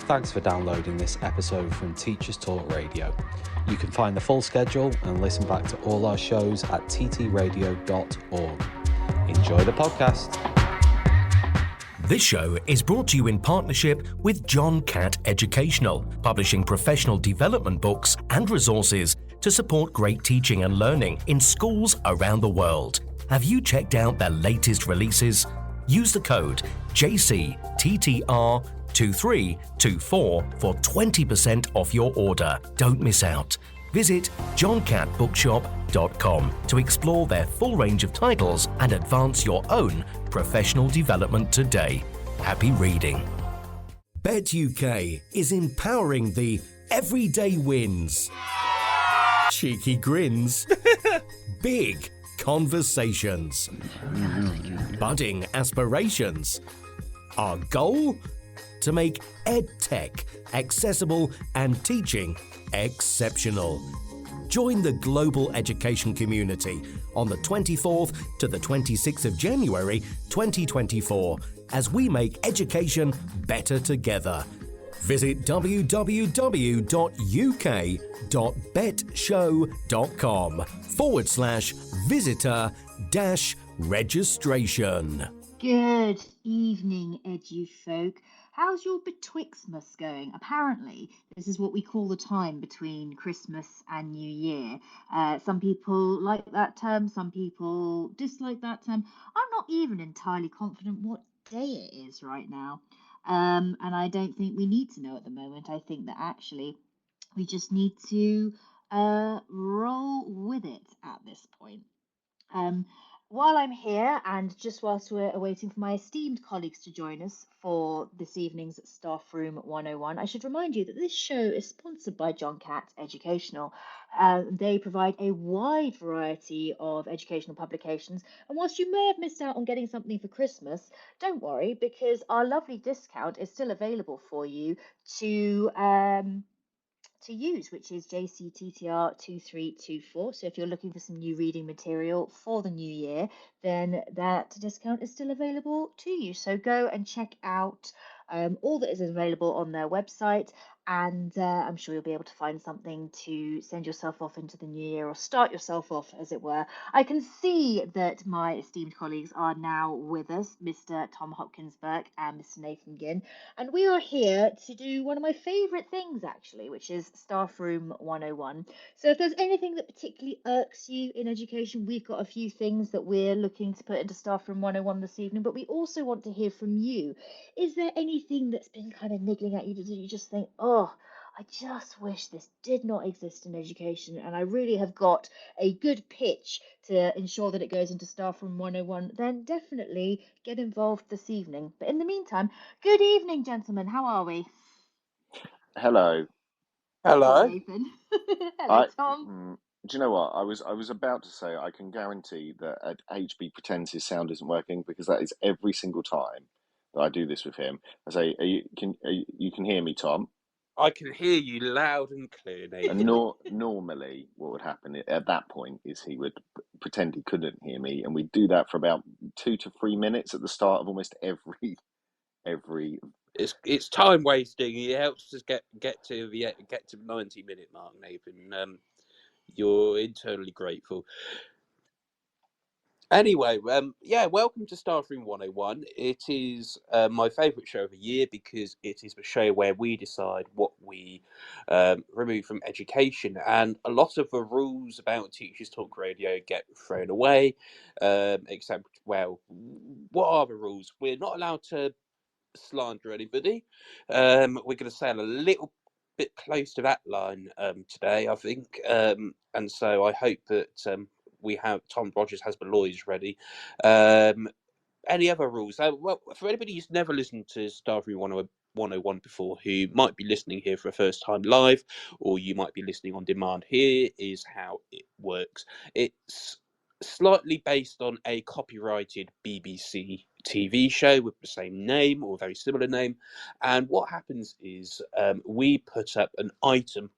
Thanks for downloading this episode from Teachers Talk Radio. You can find the full schedule and listen back to all our shows at ttradio.org. Enjoy the podcast. This show is brought to you in partnership with John Catt Educational, publishing professional development books and resources to support great teaching and learning in schools around the world. Have you checked out their latest releases? Use the code JCTTR2324 for 20% off your order. Don't miss out. Visit johncattbookshop.com to explore their full range of titles and advance your own professional development today. Happy reading. Bet UK is empowering the everyday wins, cheeky grins, big conversations, budding aspirations. Our goal? To make EdTech accessible and teaching exceptional. Join the global education community on the 24th to the 26th of January 2024 as we make education better together. Visit www.uk.betshow.com/visitor-registration. Good evening, EduFolk. How's your Betwixtmas going? Apparently, this is what we call the time between Christmas and New Year. Some people like that term, some people dislike that term. I'm not even entirely confident what day it is right now. And I don't think we need to know at the moment. I think that actually we just need to roll with it at this point. While I'm here, and just whilst we're awaiting for my esteemed colleagues to join us for this evening's Staffroom 101, I should remind you that this show is sponsored by John Catt Educational. They provide a wide variety of educational publications, and whilst you may have missed out on getting something for Christmas, don't worry, because our lovely discount is still available for you to use, which is JCTTR2324. So if you're looking for some new reading material for the new year, then that discount is still available to you. So go and check out all that is available on their website, and I'm sure you'll be able to find something to send yourself off into the new year, or start yourself off, as it were. I can see that my esteemed colleagues are now with us, Mr. Tom Hopkins-Burke and Mr. Nathan Ginn, and we are here to do one of my favourite things, actually, which is Staffroom 101. So if there's anything that particularly irks you in education, we've got a few things that we're looking to put into Staffroom 101 this evening, but we also want to hear from you. Is there anything that's been kind of niggling at you that you just think, oh, I just wish this did not exist in education, and I really have got a good pitch to ensure that it goes into Staffroom 101, then definitely get involved this evening. But in the meantime, good evening, gentlemen. How are we? Hello. Hello, Nathan. Hello, Tom. Do you know what? I was about to say I can guarantee that HB pretends his sound isn't working, because that is every single time that I do this with him. I say, you can hear me, Tom? I can hear you loud and clear, Nathan. And normally what would happen at that point is he would pretend he couldn't hear me, and we'd do that for about 2 to 3 minutes at the start of almost every. It's time wasting. It helps us get to the 90-minute mark, Nathan. You're internally grateful. Anyway, welcome to Staffroom 101. It is my favourite show of the year, because it is the show where we decide what we remove from education, and a lot of the rules about Teachers Talk Radio get thrown away, except, well, what are the rules? We're not allowed to slander anybody. We're going to sail a little bit close to that line today, I think, and so I hope that we have Tom Rogers has the lawyers ready. Any other rules? Well, for anybody who's never listened to Staffroom 101 before, who might be listening here for the first time live, or you might be listening on demand, here is how it works. It's slightly based on a copyrighted BBC TV show with the same name or very similar name, and what happens is we put up an item,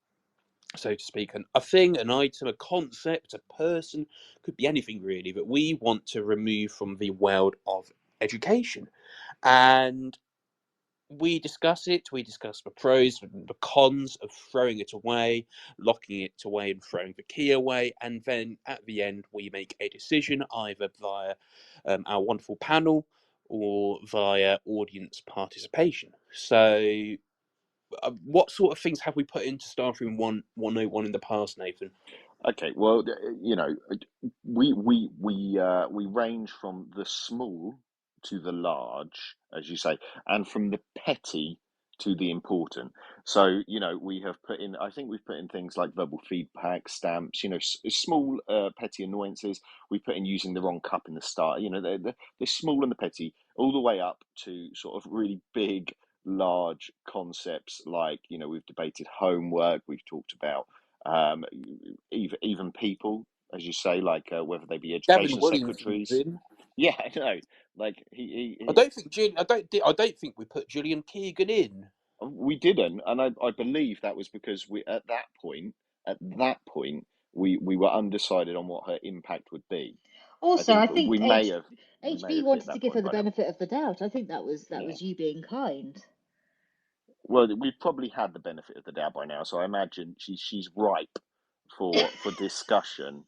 so to speak, a thing, an item, a concept, a person, could be anything really, that we want to remove from the world of education. And we discuss it. We discuss the pros and the cons of throwing it away, locking it away, and throwing the key away. And then at the end, we make a decision either via our wonderful panel or via audience participation. So, what sort of things have we put into Staffroom 101 in the past, Nathan? Okay, well, we range from the small to the large, as you say, and from the petty to the important. So, we have put in, I think we've put in things like verbal feedback, stamps, small petty annoyances. We put in using the wrong cup in the start. The small and the petty, all the way up to sort of really big, large concepts like, we've debated homework, we've talked about um, even people, as you say, like whether they be Gavin education Williamson's secretaries. in. Yeah, I know. Like I don't think I don't think we put Gillian Keegan in. we didn't, and I believe that was because at that point, we were undecided on what her impact would be. I Also, think I think we may HB have hit wanted to that give her point the by now. benefit of the doubt. I think that Yeah. was you being kind. Well, we've probably had the benefit of the doubt by now, so I imagine she's ripe for discussion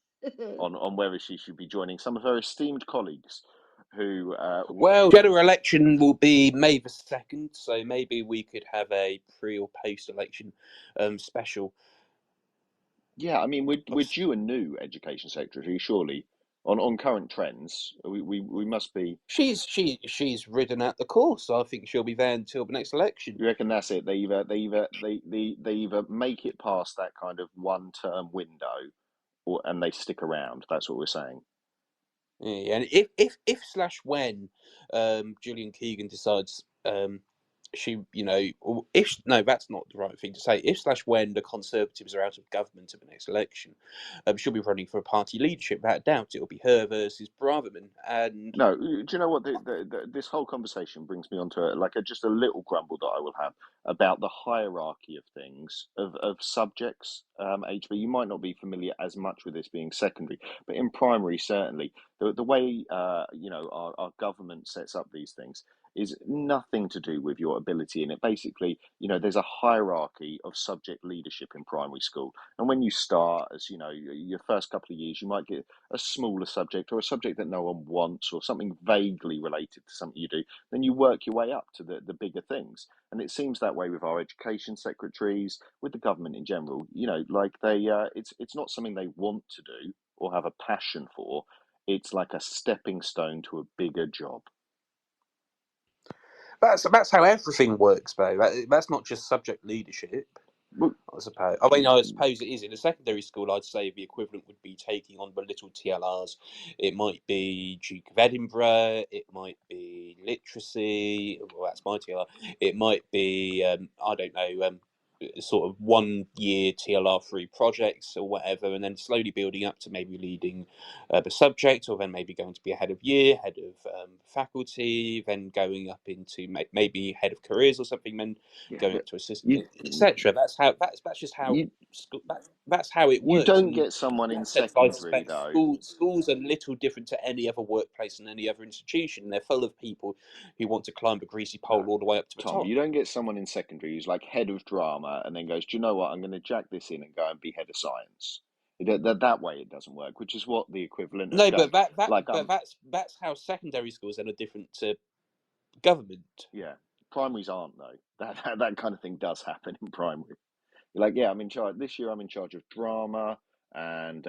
on whether she should be joining some of her esteemed colleagues who Well, general election will be May the 2nd, so maybe we could have a pre or post election special. yeah, I mean we're due a new education secretary, surely. On current trends, we must be. She's ridden out the course. I think she'll be there until the next election. You reckon that's it? They either make it past that kind of 1 term window, and they stick around. That's what we're saying. Yeah, and if slash when Gillian Keegan decides she, or if no, that's not the right thing to say. If slash when the Conservatives are out of government at the next election, she'll be running for party leadership. Without doubt, it'll be her versus Braverman. And No, do you know what? This whole conversation brings me onto just a little grumble that I will have about the hierarchy of things of subjects. HB, you might not be familiar as much with this being secondary, but in primary, certainly the way our government sets up these things is nothing to do with your ability in it. Basically, there's a hierarchy of subject leadership in primary school, and when you start, as your first couple of years, you might get a smaller subject or a subject that no one wants or something vaguely related to something you do, then you work your way up to the bigger things. And it seems that way with our education secretaries, with the government in general. It's not something they want to do or have a passion for. It's like a stepping stone to a bigger job. that's how everything works, though. That's not just subject leadership. Well, I suppose. I suppose it is. In a secondary school, I'd say the equivalent would be taking on the little TLRs. It might be Duke of Edinburgh. It might be literacy. Well, that's my TLR. It might be I don't know, sort of 1 year TLR through projects or whatever, and then slowly building up to maybe leading the subject, or then maybe going to be a head of year, head of faculty, then going up into maybe head of careers or something, then yeah, going but up to assistant, you etc. That's just how you that's how it you works. don't And get someone in in that sense, I secondary suspect though. schools are little different to any other workplace and any other institution. They're full of people who want to climb a greasy pole No, all the way up to the Tom, top. you don't get someone in secondary who's like head of drama and then goes, do you know what? I'm going to jack this in and go and be head of science. That way it doesn't work, which is what the equivalent of No, going but that that like but that's how secondary schools then are different to government. yeah, primaries aren't though. That kind of thing does happen in primary. You're like, yeah, I'm in charge this year. I'm in charge of drama and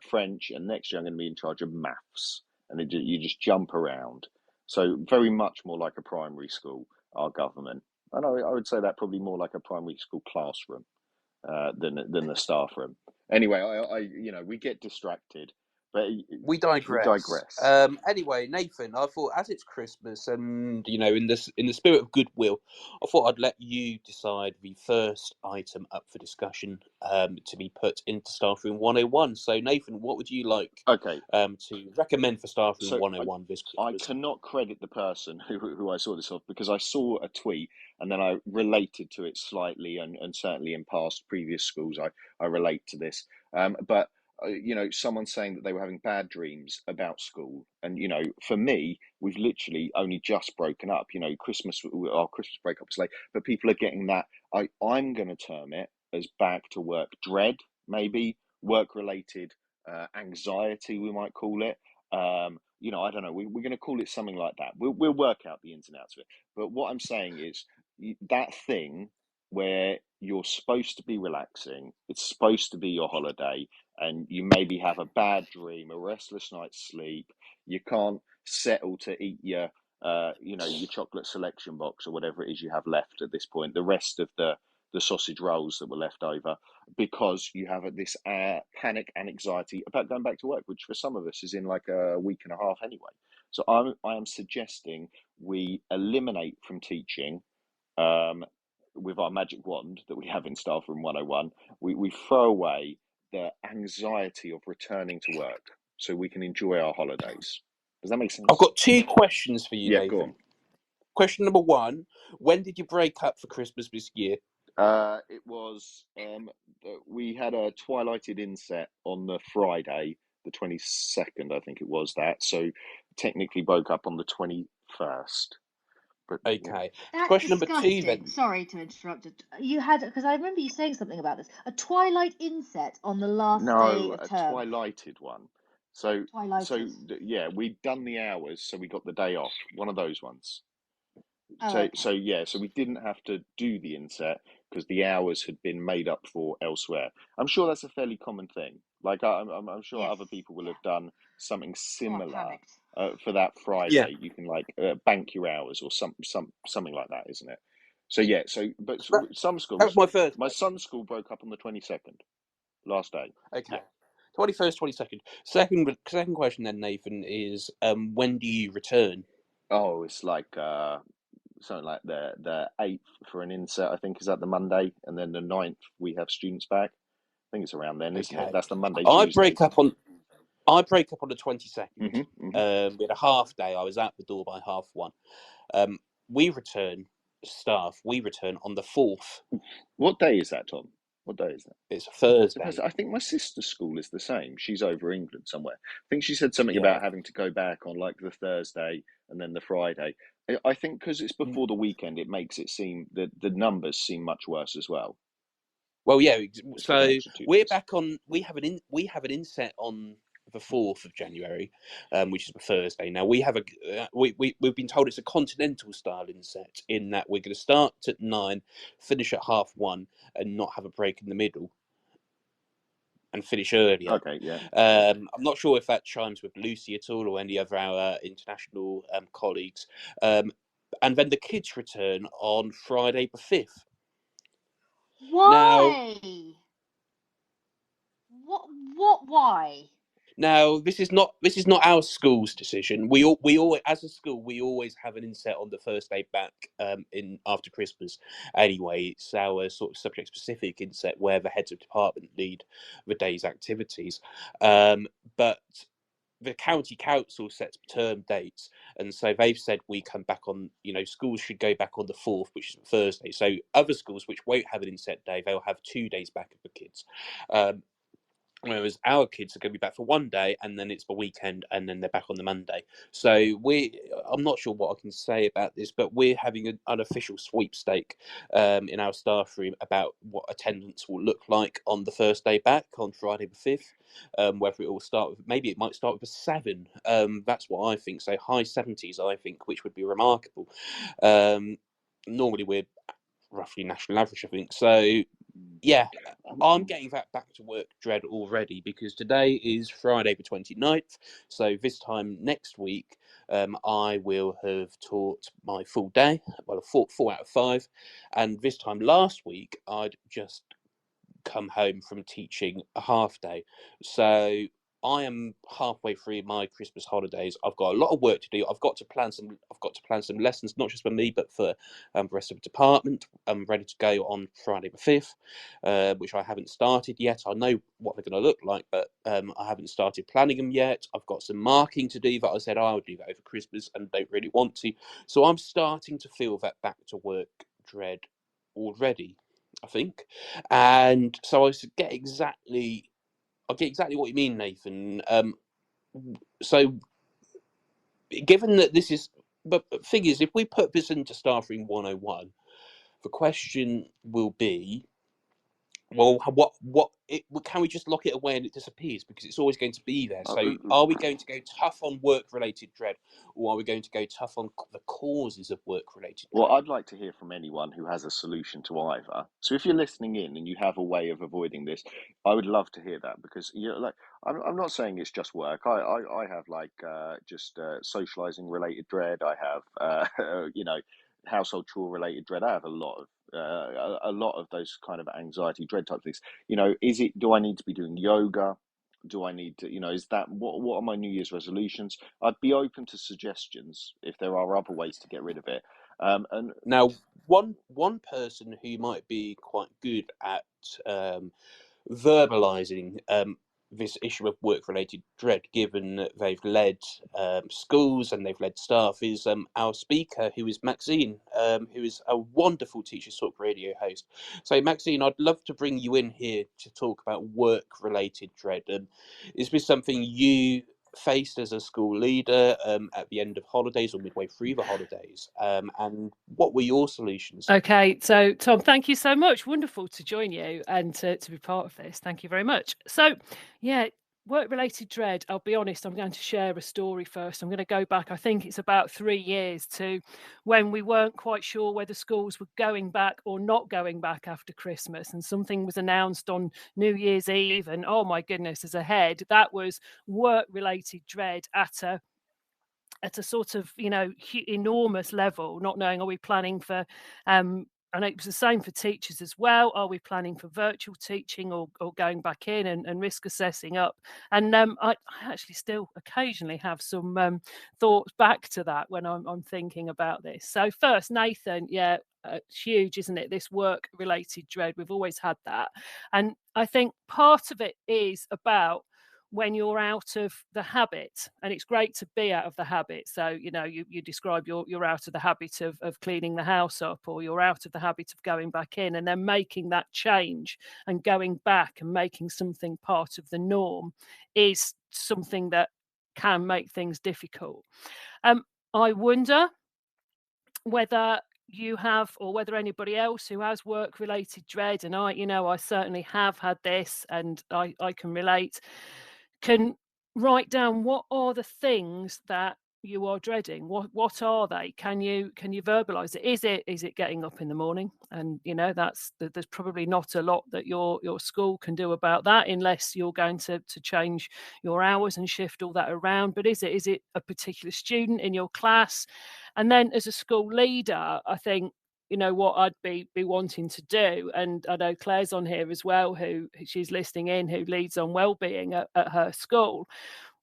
French, and next year I'm going to be in charge of maths, and you just jump around. So very much more like a primary school, our government, and I would say that probably more like a primary school classroom than the staff room. Anyway, we get distracted, but We we digress. digress. Anyway, Nathan, I thought as it's Christmas and in the spirit of goodwill, I thought I'd let you decide the first item up for discussion to be put into Staffroom 101. So, Nathan, what would you like Okay, to recommend for Staffroom so 101 this I Christmas? cannot credit the person who I saw this off because I saw a tweet and then I related to it slightly and certainly in past previous schools I relate to this. But someone saying that they were having bad dreams about school. And, for me, we've literally only just broken up. Our Christmas breakup was late, but people are getting that. I'm going to term it as back to work dread, maybe work related anxiety, we might call it. I don't know. We're going to call it something like that. We'll work out the ins and outs of it. But what I'm saying is that thing where you're supposed to be relaxing, it's supposed to be your holiday, and you maybe have a bad dream, a restless night's sleep. You can't settle to eat your chocolate selection box or whatever it is you have left at this point. The rest of the sausage rolls that were left over, because you have this panic and anxiety about going back to work, which for some of us is in like a week and a half anyway. So I am suggesting we eliminate from teaching, um, with our magic wand that we have in Staffroom 101. We throw away the anxiety of returning to work so we can enjoy our holidays. Does that make I've sense? got 2 questions for you, Yeah, go Nathan. on. Question number 1: when did you break up for Christmas this year? It was we had a twilighted inset on the Friday, the 22nd, I think it was that. So technically broke up on the 21st. But Okay. That's Question number 2 disgusting. then. Sorry to interrupt. You had, because I remember you saying something about this, a twilight inset on the last day no, of a term. twilighted one. So Twilighted. yeah, we'd done the hours, so we got the day off. One of those ones. Oh, okay. So we didn't have to do the inset because the hours had been made up for elsewhere. I'm sure that's a fairly common thing. Like I'm sure Yes. other people will Yeah. have done something Oh, I similar panicked. for that Yeah. Friday. You can like bank your hours or something like that, isn't it? So yeah. But So some that was schools, my first my question. son's school broke up on the 22nd, last day. Okay. Yeah. 21st, 22nd. Second question then, Nathan, is when do you return? Oh, it's like something like the 8th for an inset, I think, is that the Monday, and then the 9th we have students back. I think it's around then, isn't it? Okay. That's the Monday, I Tuesday. break up on I break up on the 22nd. Hmm. We had a half day. I was out the door by 1:30. Um, we return we return on the 4th. What day is that, Tom? What day is that? It's a Because Thursday. I think my sister's school is the same. She's over England somewhere. I think she said something Yeah. about having to go back on like the Thursday and then the Friday. I think because it's before the weekend, it makes it seem that the numbers seem much worse as well. Well, yeah. It's got an So extra 2 we're days. back on. We have an inset on the 4th of January, which is a Thursday. Now we've been told it's a continental style inset, in that we're going to start at 9, finish at 1:30, and not have a break in the middle, and finish earlier. Okay, yeah. I'm not sure if that chimes with Lucy at all or any of our international colleagues. And then the kids return on Friday the 5th. Now, Why? Why? Now, this is not our school's decision. We all as a school we always have an inset on the first day back in after Christmas. Anyway, it's our sort of subject specific inset where the heads of department lead the day's activities. But the county council sets term dates, and so they've said we come back on. Schools should go back on the 4th, which is Thursday. So other schools which won't have an inset day, they'll have 2 days back of the kids. Whereas our kids are going to be back for 1 day, and then it's the weekend, and then they're back on the Monday. So I'm not sure what I can say about this, but we're having an unofficial sweepstake in our staff room about what attendance will look like on the first day back on Friday the 5th. Whether it will start with, maybe it might start with a 7. That's what I think. So high 70s, I think, which would be remarkable. Normally we're roughly national average, I think. So yeah, I'm getting that back to work dread already, because today is Friday the 29th. So this time next week, I will have taught my full day, well, a 4 out of 5. And this time last week, I'd just come home from teaching a half day. So I am halfway through my Christmas holidays. I've got a lot of work to do. I've got to plan some lessons, not just for me, but for the rest of the department. I'm ready to go on Friday the 5th, which I haven't started yet. I know what they're going to look like, but I haven't started planning them yet. I've got some marking to do that I said I would do that over Christmas and don't really want to. So I'm starting to feel that back to work dread already, I think. And so I get exactly I get exactly what you mean, Nathan. So, given that this is, but thing is, if we put this into Staffroom 101, the question will be, well, can we just lock it away and it disappears? Because it's always going to be there. So, are we going to go tough on work-related dread, or are we going to go tough on the causes of work-related Well, dread? I'd like to hear from anyone who has a solution to either. So if you're listening in and you have a way of avoiding this, I would love to hear that, because like I'm not saying it's just work. I have like just socializing related dread. I have household chore related dread. I have a lot of those kind of anxiety dread type things. Do I need to be doing yoga? Do I need to, is that what are my New Year's resolutions? I'd be open to suggestions if there are other ways to get rid of it. And Now, one person who might be quite good at verbalizing this issue of work-related dread, given that they've led schools and they've led staff, is our speaker, who is Maxine, who is a wonderful Teachers Talk radio host. So, Maxine, I'd love to bring you in here to talk about work-related dread. And is this something you faced as a school leader at the end of holidays or midway through the holidays? And what were your solutions? Okay, so Tom, thank you so much. Wonderful to join you and to be part of this. Thank you very much. So, yeah, work-related dread, I'll be honest, I'm going to share a story first. I'm going to go back, I think it's about 3 years, to when we weren't quite sure whether schools were going back or not going back after Christmas, and something was announced on New Year's Eve, and oh my goodness, as a head, that was work-related dread at a sort of enormous level, not knowing, are we planning for and it was the same for teachers as well. Are we planning for virtual teaching or going back in and risk assessing up? And I actually still occasionally have some thoughts back to that when I'm thinking about this. So first, Nathan, yeah, it's huge, isn't it? This work-related dread. We've always had that. And I think part of it is about when you're out of the habit, and it's great to be out of the habit. So you describe you're out of the habit of cleaning the house up, or you're out of the habit of going back in, and then making that change and going back and making something part of the norm is something that can make things difficult. I wonder whether you have, or whether anybody else who has work related dread, and I certainly have had this, and I can relate, can write down what are the things that you are dreading. What are they? Can you verbalize it? Is it getting up in the morning? And there's probably not a lot that your school can do about that, unless you're going to change your hours and shift all that around. But is it a particular student in your class? And then as a school leader, I think what I'd be wanting to do, and I know Claire's on here as well, who she's listening in, who leads on wellbeing at her school.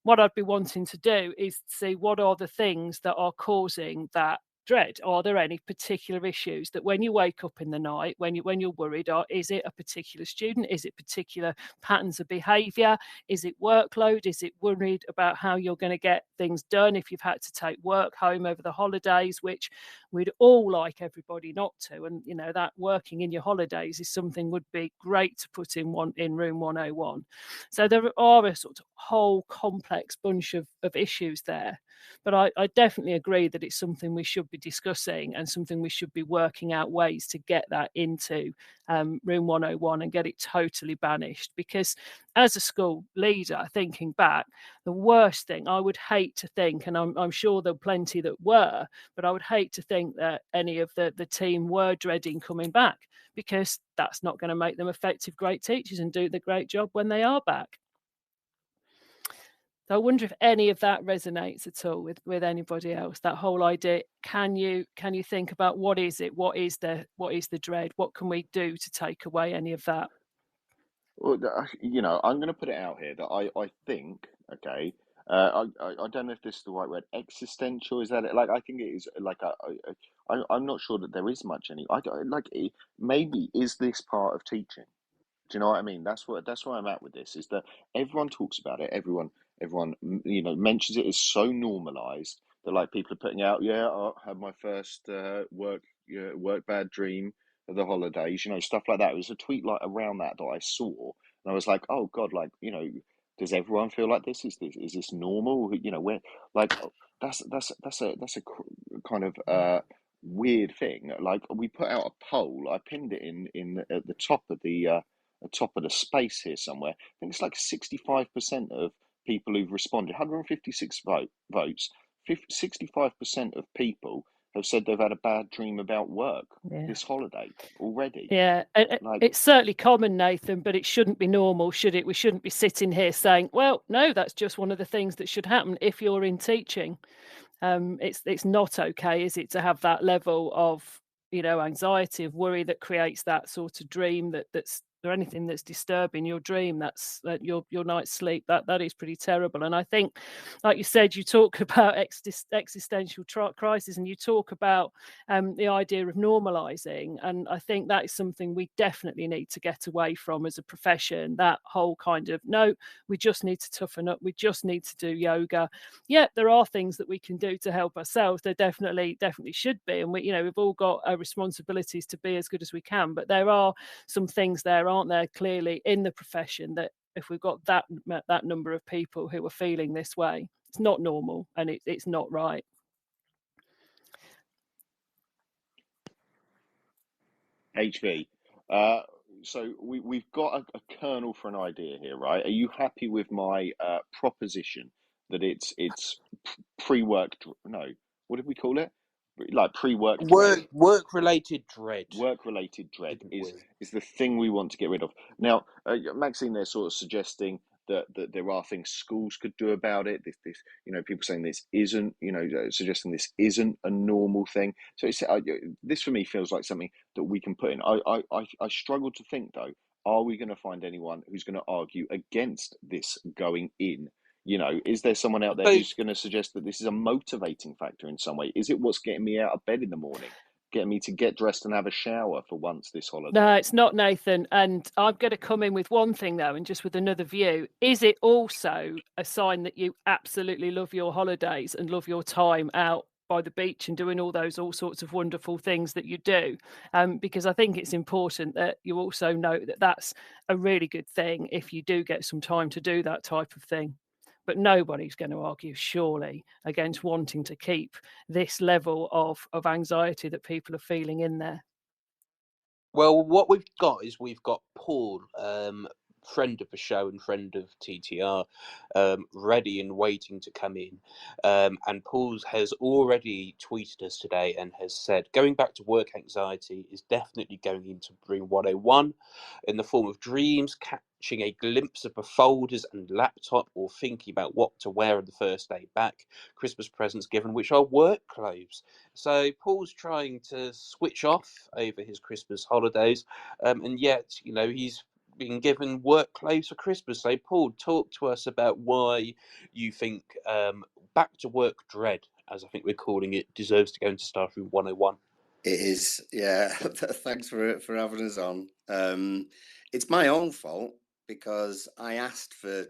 What I'd be wanting to do is see what are the things that are causing that dread. Are there any particular issues that when you wake up in the night, when you're worried, is it a particular student? Is it particular patterns of behaviour? Is it workload? Is it worried about how you're going to get things done if you've had to take work home over the holidays, which we'd all like everybody not to. And that working in your holidays is something would be great to put in room 101. So there are a sort of whole complex bunch of issues there. But I definitely agree that it's something we should be discussing, and something we should be working out ways to get that into room 101 and get it totally banished. Because as a school leader, thinking back, the worst thing I would hate to think, and I'm sure there were plenty that were, but I would hate to think that any of the team were dreading coming back, because that's not going to make them effective, great teachers and do the great job when they are back. So I wonder if any of that resonates at all with anybody else. That whole idea. Can you think about what is it? What is the dread? What can we do to take away any of that? Well, I'm going to put it out here that I think, okay, I don't know if this is the right word. Existential, is that it? Like, I think it is like I'm not sure that there is much maybe is this part of teaching? Do you know what I mean? That's where I'm at with this. Is that everyone talks about it. Everyone mentions it. Is so normalized that like people are putting out. Yeah, I had my first work bad dream of the holidays. Stuff like that. It was a tweet like around that I saw, And I was like, oh God, like, does everyone feel like this? Is this normal? Where, like, that's a kind of weird thing. Like, we put out a poll. I pinned it in at the top of the space here somewhere. I think it's like 65% of people who've responded, 156 votes. 65% of people have said they've had a bad dream about work this holiday already. Yeah, Like, it's certainly common, Nathan, but it shouldn't be normal, should it? We shouldn't be sitting here saying, well, no, that's just one of the things that should happen if you're in teaching. It's not okay, is it, to have that level of, anxiety, of worry that creates that sort of dream that's or anything that's disturbing your dream, that's your night's sleep. That is pretty terrible. And I think, like you said, you talk about existential crisis, and you talk about the idea of normalizing, and I think that is something we definitely need to get away from as a profession. That whole kind of, no, we just need to toughen up, we just need to do yoga. Yeah, there are things that we can do to help ourselves. There definitely should be, and we've all got our responsibilities to be as good as we can. But there are some things there, aren't there, clearly in the profession, that if we've got that number of people who are feeling this way, it's not normal, and it's not right. HV. So we've got a kernel for an idea here, right? Are you happy with my proposition that it's pre-work? No, what did we call it? Like pre-work dread. Work-related dread. Work-related dread Didn't is we? the thing we want to get rid of. Now, Maxine, they're sort of suggesting that there are things schools could do about it. This people saying this isn't, suggesting this isn't a normal thing. So it's this for me feels like something that we can put in. I struggle to think though. Are we going to find anyone who's going to argue against this going in? Is there someone out there So, who's going to suggest that this is a motivating factor in some way? Is it what's getting me out of bed in the morning? Getting me to get dressed and have a shower for once this holiday? No, it's not, Nathan. And I'm going to come in with one thing, though, and just with another view. Is it also a sign that you absolutely love your holidays and love your time out by the beach and doing all sorts of wonderful things that you do? Because I think it's important that you also know that that's a really good thing if you do get some time to do that type of thing. But nobody's going to argue, surely, against wanting to keep this level of anxiety that people are feeling in there. well, what we've got is we've got Paul, friend of the show and friend of TTR, ready and waiting to come in. And Paul has already tweeted us today and has said, going back to work anxiety is definitely going into Room 101 in the form of dreams, catching a glimpse of the folders and laptop, or thinking about what to wear on the first day back, Christmas presents given, which are work clothes. So Paul's trying to switch off over his Christmas holidays, and yet, he's been given work clothes for Christmas. So, Paul, talk to us about why you think back to work dread, as I think we're calling it, deserves to go into Staffroom 101. It is, yeah. Thanks for having us on. It's my own fault because I asked for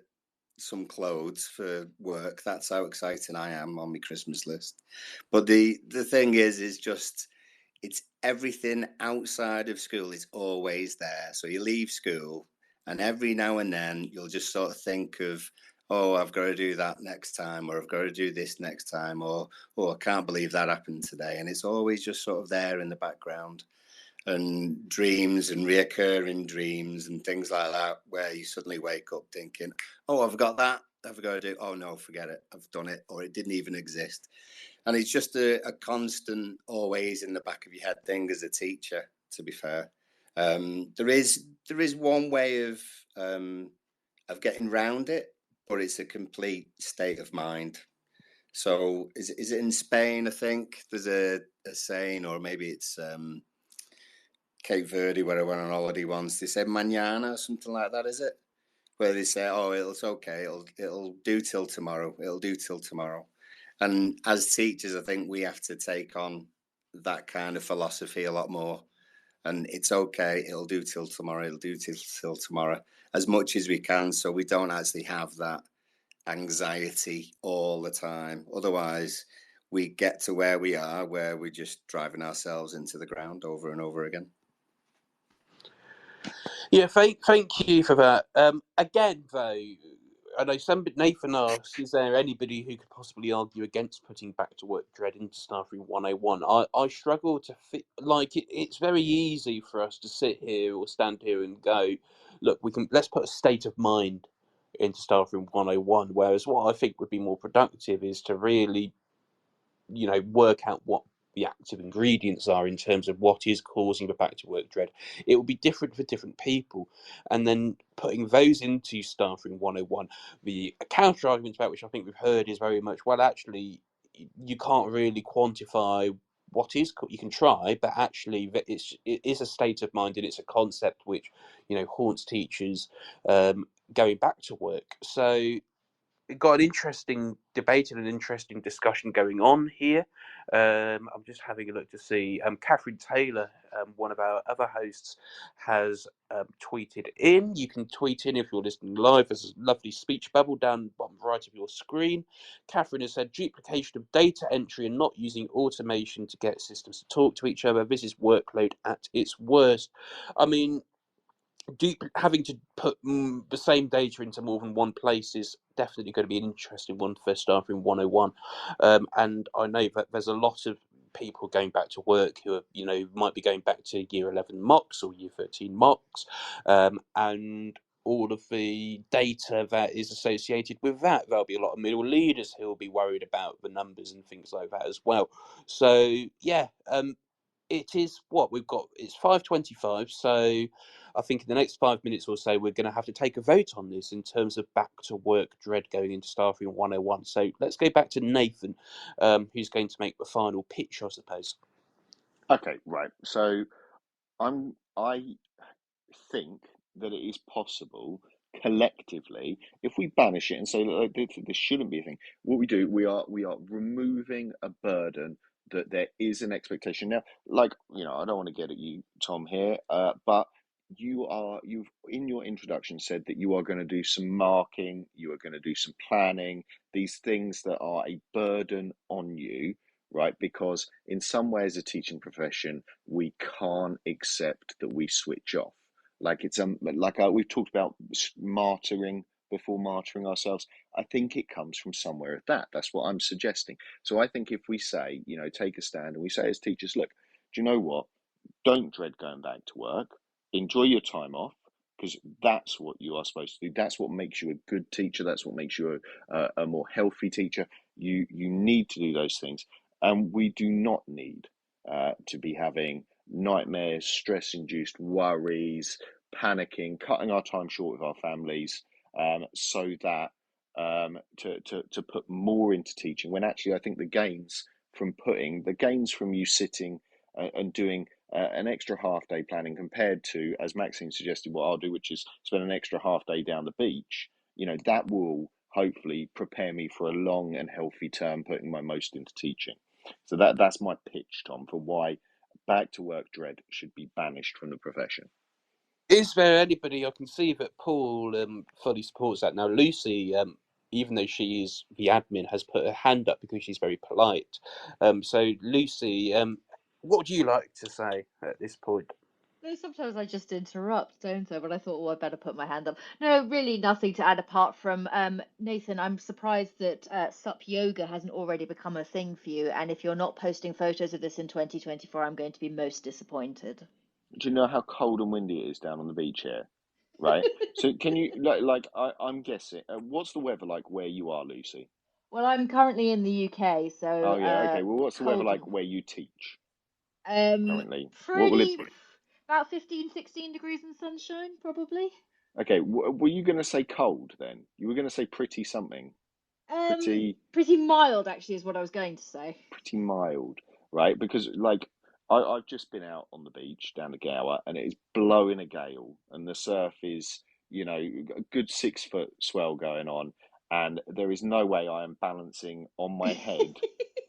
some clothes for work. That's how exciting I am on my Christmas list. But the thing is just it's everything outside of school is always there. So you leave school, and every now and then you'll just sort of think of, oh, I've got to do that next time, or I've got to do this next time, or oh, I can't believe that happened today. And it's always just sort of there in the background. And dreams and reoccurring dreams and things like that, where you suddenly wake up thinking, oh, I've got that, I've got to do, oh no, forget it, I've done it, or it didn't even exist. And it's just a constant, always in the back of your head thing as a teacher, to be fair. There is one way of getting round it, but it's a complete state of mind. So is it in Spain, I think? There's a saying, or maybe it's Cape Verde, where I went on holiday once. They say mañana or something like that, is it? Where they say, oh, it's okay, it'll do till tomorrow. It'll do till tomorrow. And as teachers, I think we have to take on that kind of philosophy a lot more. And it's okay, it'll do till tomorrow, it'll do till tomorrow, as much as we can, so we don't actually have that anxiety all the time. Otherwise, we get to where we are, where we're just driving ourselves into the ground over and over again. Yeah, thank you for that. Again, though, I know Nathan asks, is there anybody who could possibly argue against putting back to work dread into Staffroom 101? I struggle to fit, like, it's very easy for us to sit here or stand here and go, look, let's put a state of mind into Staffroom 101, whereas what I think would be more productive is to really work out what the active ingredients are in terms of what is causing the back to work dread. It will be different for different people, and then putting those into Staffroom 101. The counter argument about which I think we've heard is very much, well, actually, you can't really quantify what is. You can try, but actually, it is a state of mind and it's a concept which haunts teachers going back to work. So we've got an interesting debate and an interesting discussion going on here. I'm just having a look to see. Catherine Taylor, one of our other hosts, has tweeted in. You can tweet in if you're listening live. There's a lovely speech bubble down the bottom right of your screen. Catherine has said, duplication of data entry and not using automation to get systems to talk to each other. This is workload at its worst. I mean, having to put the same data into more than one place is definitely going to be an interesting one for Staffroom 101. And I know that there's a lot of people going back to work who are, might be going back to year 11 mocks or year 13 mocks, and all of the data that is associated with that. There'll be a lot of middle leaders who will be worried about the numbers and things like that as well. So yeah, it is what we've got. It's 5:25, so I think in the next 5 minutes or so we're going to have to take a vote on this in terms of back to work dread going into Staffroom 101. So let's go back to Nathan, who's going to make the final pitch, I suppose. Okay, right. So I think that it is possible collectively if we banish it and say, look, this shouldn't be a thing. What we do, we are removing a burden that there is an expectation. Now, like, I don't want to get at you, Tom, here, but you've in your introduction said that you are going to do some marking, you are going to do some planning, these things that are a burden on you, right? Because in some way as a teaching profession, we can't accept that we switch off. Like it's we've talked about martyring before martyring ourselves. I think it comes from somewhere of that. That's what I'm suggesting. So I think if we say, take a stand and we say as teachers, look, do you know what? Don't dread going back to work. Enjoy your time off because that's what you are supposed to do. That's what makes you a good teacher. That's what makes you a more healthy teacher. You need to do those things, and we do not need to be having nightmares, stress-induced worries, panicking, cutting our time short with our families, so that to put more into teaching. When actually, I think the gains from you sitting and doing an extra half day planning compared to, as Maxine suggested, what I'll do, which is spend an extra half day down the beach, that will hopefully prepare me for a long and healthy term, putting my most into teaching. So that's my pitch, Tom, for why back to work dread should be banished from the profession. Is there anybody? I can see that Paul fully supports that. Now, Lucy, even though she is the admin, has put her hand up because she's very polite. So, Lucy, what would you like to say at this point? No, sometimes I just interrupt, don't I? But I thought, oh, I better put my hand up. No, really nothing to add apart from Nathan. I'm surprised that SUP yoga hasn't already become a thing for you. And if you're not posting photos of this in 2024, I'm going to be most disappointed. Do you know how cold and windy it is down on the beach here? Right. So can you I'm guessing. What's the weather like where you are, Lucy? Well, I'm currently in the UK, so Oh yeah. Okay. Well, what's the weather cold. like where you teach currently? What will it? Pretty about 15, 16 degrees and sunshine, probably. Okay. Were you going to say cold then? You were going to say pretty something. Pretty mild actually is what I was going to say. Pretty mild, right? Because I've just been out on the beach down the Gower and it is blowing a gale and the surf is, a good 6 foot swell going on, and there is no way I am balancing on my head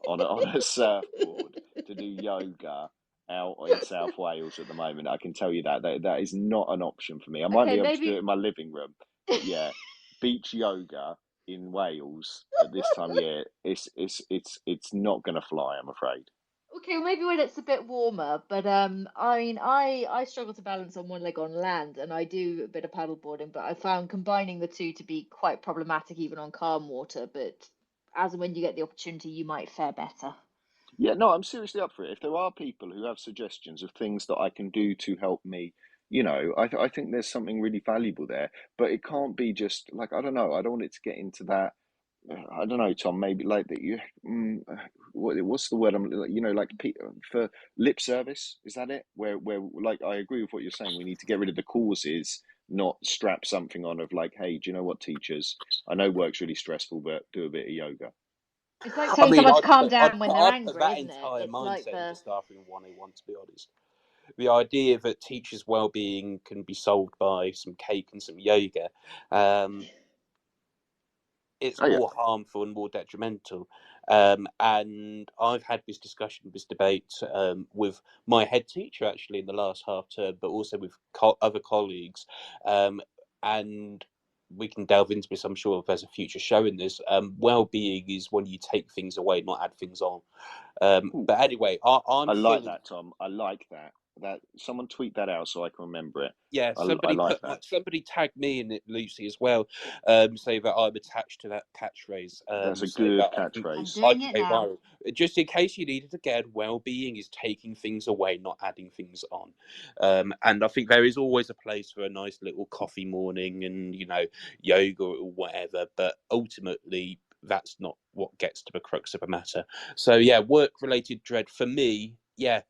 on a surfboard to do yoga out in South Wales at the moment. I can tell you that is not an option for me. I might Okay, be able to do maybe. it in my living room, but yeah, beach yoga in Wales at this time of year, it's not going to fly, I'm afraid. Okay, well, maybe when it's a bit warmer, but I mean, I struggle to balance on one leg on land, and I do a bit of paddleboarding, but I found combining the two to be quite problematic even on calm water. But as and when you get the opportunity, you might fare better. Yeah, no, I'm seriously up for it. If there are people who have suggestions of things that I can do to help me, I think there's something really valuable there. But it can't be just like, I don't know. I don't want it to get into that. I don't know, Tom. Maybe like that. What's the word? I'm like, like for lip service. Is that it? Where like I agree with what you're saying. We need to get rid of the causes, not strap something on of like, hey, do you know what, teachers? I know work's really stressful, but do a bit of yoga. It's like I telling mean, someone to calm down when they're I'd put angry, that isn't it? entire It's like mindset into the Staffroom 101, to be honest. The idea that teachers' well-being can be solved by some cake and some yoga, it's Oh yeah. more harmful and more detrimental. And I've had this discussion, this debate with my head teacher actually in the last half term, but also with other colleagues. And we can delve into this, I'm sure, if there's a future show in this. Well-being is when you take things away, not add things on. Ooh, But anyway, I'm I like feeling. that, Tom. I like that. That someone tweet that out so I can remember it. Yeah, I like that. somebody tagged me in it, Lucy, as well. Say that I'm attached to that catchphrase. That's a So good that I'm catchphrase. I doing can it go now. viral. Just in case you needed again, well-being is taking things away, not adding things on. And I think there is always a place for a nice little coffee morning and yoga or whatever. But ultimately, that's not what gets to the crux of the matter. So yeah, work-related dread for me. Yeah,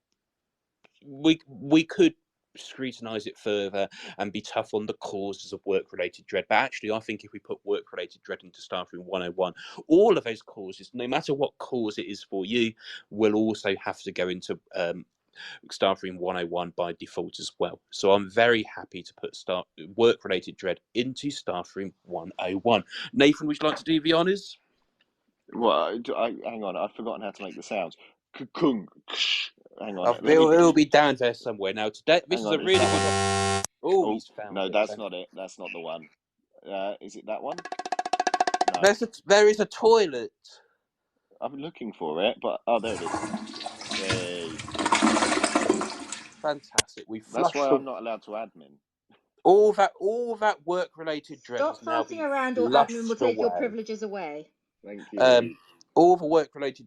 we could scrutinize it further and be tough on the causes of work-related dread. But actually, I think if we put work-related dread into Staffroom 101, all of those causes, no matter what cause it is for you, will also have to go into Staffroom 101 by default as well. So I'm very happy to put work-related dread into Staffroom 101. Nathan, would you like to do the honours? Well, hang on. I've forgotten how to make the sounds. Kung. Hang on. It'll be down there somewhere. Now, today, this Hang is a on. Is really that good one? one. Oh, Oh he's found no, it. that's Thank not it. That's not the one. Is it that one? No, There is a toilet. I'm looking for it, but oh, there it is. Yay! Fantastic. We That's why flushed I'm not allowed to admin. all that work related dread Stop has now farting been around, or admin will flushed take your away. privileges away. Thank Um, you. all the work related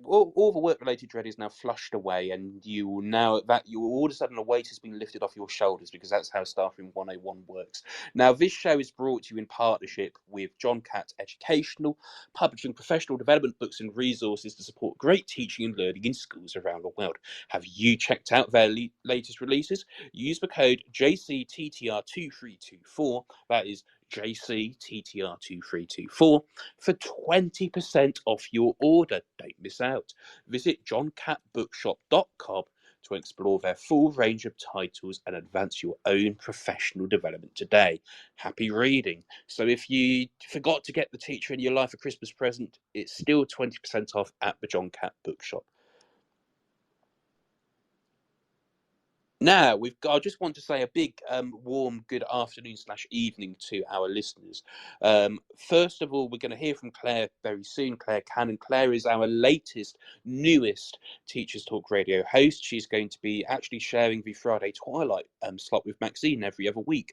all the work related dread is now flushed away, and you will now that you all of a sudden a weight has been lifted off your shoulders, because that's how Staffroom 101 works. Now, this show is brought to you in partnership with John Catt Educational, publishing professional development books and resources to support great teaching and learning in schools around the world. Have you checked out their latest releases? Use the code JCTTR2324. That is JCTTR2324 for 20% off your order. Don't miss out. Visit johncatbookshop.com to explore their full range of titles and advance your own professional development today. Happy reading. So if you forgot to get the teacher in your life a Christmas present, it's still 20% off at the John Catt Bookshop. Now, I just want to say a big, warm good afternoon / evening to our listeners. First of all, we're going to hear from Claire very soon. Claire Cannon. Claire is our newest Teachers Talk Radio host. She's going to be actually sharing the Friday Twilight slot with Maxine every other week.